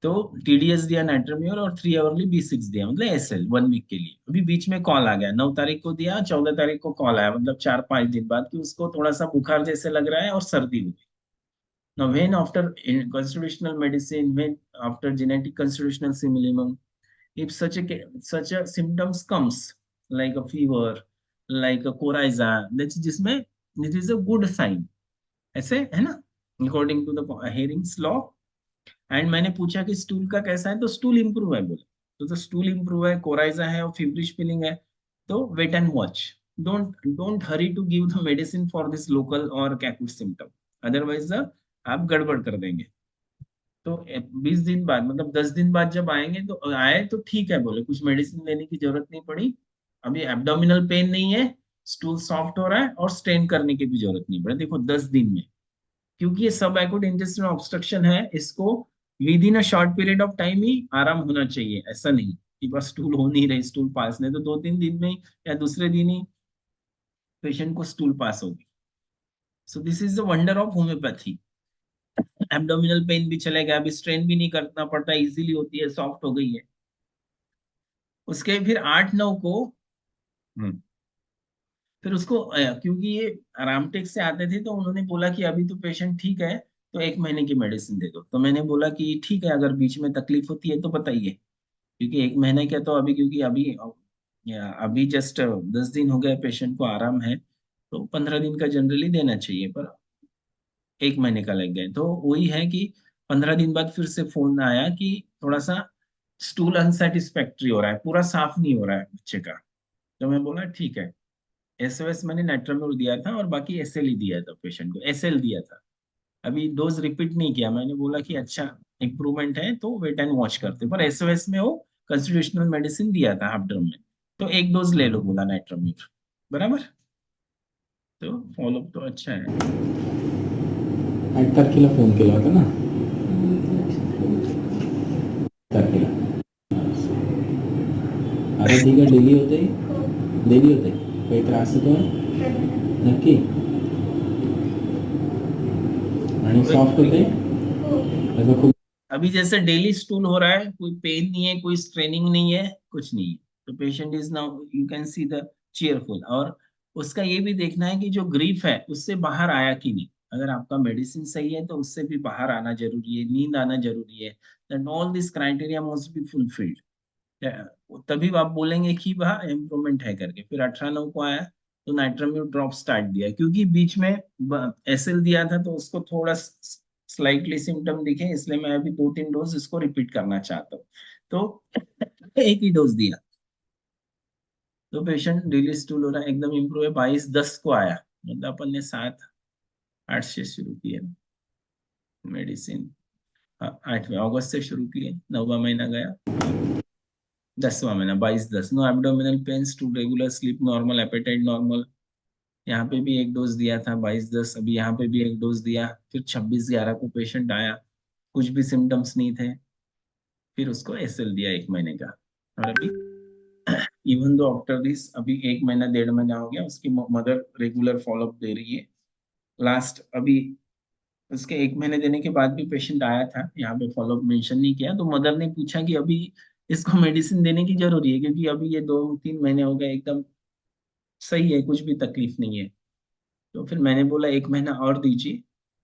S1: तो TDS दिया नाइट्रम्यूर और 3 आवरली B6 दिया, मतलब SL 1 वीक के लिए। अभी बीच में कॉल आ गया, 9 तारीख को दिया, 14 तारीख को कॉल आया, मतलब 4-5 दिन बाद कि उसको थोड़ा सा बुखार जैसे लग रहा है और सर्दी हुई। Now, when after in constitutional medicine, when after genetic constitutional simillimum, if such a symptoms comes like a fever, like a coryza, that's जिसमें this is a good sign, ऐसे है ना, according to the Hering's law। And मैंने पूछा कि स्टूल का कैसा है, तो स्टूल इंप्रूव है बोले, तो स्टूल इंप्रूव है, कोराइजा है और फीवरिश फीलिंग है, तो wait and watch, don't hurry to give the medicine for this local और कैकुट सिम्टम, अदरवाइज आप गड़बड़ कर देंगे। तो 20 दिन बाद, मतलब 10 दिन बाद जब आएंगे तो आए तो ठीक है बोले, कुछ मेडिसिन लेने की जरूरत नहीं पड़ी, अभी एब्डोमिनल पेन नहीं है, स्टूल सॉफ्ट हो रहा है और स्टेन करने की भी जरूरत नहीं पड़ी। देखो 10 दिन में, क्योंकि ये सब एक्यूट इंटेस्टाइनल ऑब्स्ट्रक्शन है, इसको within a short period of time ही आराम होना चाहिए, ऐसा नहीं कि बस स्टूल हो नहीं रही, स्टूल पास नहीं, तो 2-3 दिन में या दूसरे दिन ही पेशेंट को स्टूल पास होगी। सो this is the wonder of homeopathy. Abdominal pain भी चलेगा, अभी स्ट्रेन भी नहीं करना पड़ता, इजीली होती है, सॉफ्ट हो गई है। उसके फिर 8-9 को फिर उसको क्योंकि ये रामटेक से आते थे तो उन्होंने बोला कि अभी तो पेशेंट ठीक है, तो 1 महीने की मेडिसिन दे दो। तो मैंने बोला कि ठीक है, अगर बीच में तकलीफ होती है तो बताइए, क्योंकि 1 महीने का तो अभी, क्योंकि अभी जस्ट 10 दिन हो गए, पेशेंट को आराम है, तो 15 दिन का जनरली देना चाहिए, पर 1 महीने का लग गए। तो वही है कि 15 दिन बाद फिर से फोन आया कि थोड़ा सा स्टूल अनसेटिस्फैक्ट्री हो रहा है, पूरा साफ नहीं हो रहा है बच्चे का। तो मैं बोला ठीक है, SOS मैंने नाइट्रोम्यूर दिया था और बाकी SL ही दिया था, पेशेंट को SL दिया था, अभी डोज रिपीट नहीं किया। मैंने बोला कि अच्छा इम्प्रूवमेंट है तो वेट एंड वॉच करते, पर SOS में वो कॉन्स्टिट्यूशनल मेडिसिन दिया था हाफ ड्रम में, तो 1 डोज ले लो बोला नाइट्रोम्यूर, बराबर। तो फॉलोअप तो अच्छा है।
S3: 8 तारखेला फोन केला होता ना, तारखेला आता ठीक आहे, डेली होते, डेली होते, काही त्रास होतो नक्की, आणि सॉफ्ट होते असं खूप।
S1: अभी जैसे डेली स्टूल हो रहा है, कोई पेन नहीं है, कोई स्ट्रेनिंग नहीं है, कुछ नहीं है, तो patient is now you can see the cheerful. और उसका ये भी देखना है कि जो ग्रीफ है उससे बाहर आया कि नहीं, अगर आपका मेडिसिन सही है तो उससे भी बाहर आना जरूरी है, नींद आना जरूरी है, then all this criteria must be fulfilled, तभी आप बोलेंगे कि वह इम्प्रूवमेंट है करके। फिर 18-9 को आया तो नाइट्रोम्यूर ड्रॉप स्टार्ट दिया, क्योंकि बीच में SL दिया था तो उसको थोड़ा स्लाइटली सिम्टम दिखे, इसलिए मैं अभी 2-3 डोज इसको रिपीट करना चाहता हूँ, तो एक ही डोज दिया, तो पेशेंट डेली स्टूल हो रहा है, एकदम इम्प्रूव है। 22-10 को आया, मतलब अपन ने 7-8 से शुरू किया मेडिसिन, 8वें अगस्त से शुरू किए, 9वां महीना गया, 10वां महीना 22-10, no abdominal pains, to regular sleep, normal appetite normal, यहाँ पे भी 1 डोज दिया था 22-10, अभी यहाँ पे भी 1 डोज दिया। फिर 26-11 को पेशेंट आया, कुछ भी सिम्टम्स नहीं थे, फिर उसको SL दिया 1 महीने का, और अभी इवन दो आफ्टर दिस अभी 1 महीना 1.5 महीना हो गया, उसकी मदर रेगुलर फॉलोअप दे रही है। लास्ट अभी उसके 1 महीने देने के बाद भी पेशेंट आया था, यहाँ पे फॉलोअप मेंशन नहीं किया, तो मदर ने पूछा कि अभी इसको मेडिसिन देने की जरूरी है, क्योंकि अभी ये 2-3 महीने हो गए एकदम सही है, कुछ भी तकलीफ नहीं है। तो फिर मैंने बोला 1 महीना और दीजिए,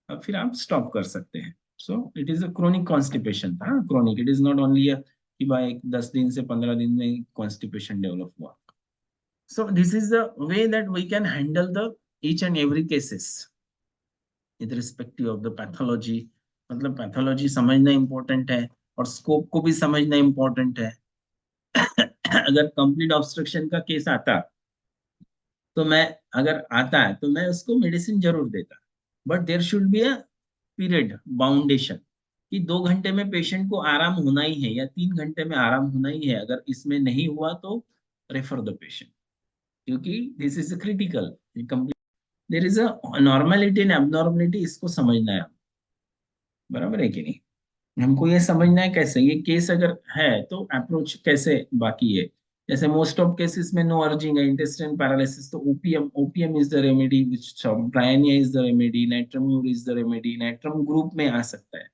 S1: अब फिर आप स्टॉप कर सकते हैं। So it is a chronic constipation था, chronic, it is not only कि भाई 10 दिन से 15 दिन में कॉन्स्टिपेशन डेवलप हुआ। So this is the way that we can handle the each and every cases with respective of the pathology. मतलब पैथोलॉजी समझना इम्पोर्टेंट है और स्कोप को भी समझना इम्पोर्टेंट है। अगर कंप्लीट ऑब्स्ट्रक्शन का केस आता तो मैं, अगर आता है तो मैं उसको मेडिसिन जरूर देता, but there should be a period बाउंडेशन कि 2 घंटे में पेशेंट को आराम होना ही है या 3 घंटे में आराम होना ही है। अगर इसमें नहीं हुआ तो रेफर द पेशेंट, क्योंकि this is critical. There is a normality and abnormality, इसको समझना है, बराबर है कि नहीं? हमको ये समझना है कैसे ये केस अगर है तो अप्रोच कैसे बाकी है। जैसे मोस्ट ऑफ केसेस में नो अर्जिंग है, इंटेस्टाइन पैरालिसिस, तो OPM, OPM is the remedy, which bryonia is the remedy, natrum mur is the remedy, natrum group में आ सकता है।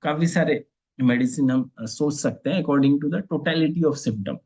S1: काफी सारे मेडिसिन हम सोच सकते हैं according to the totality of symptom.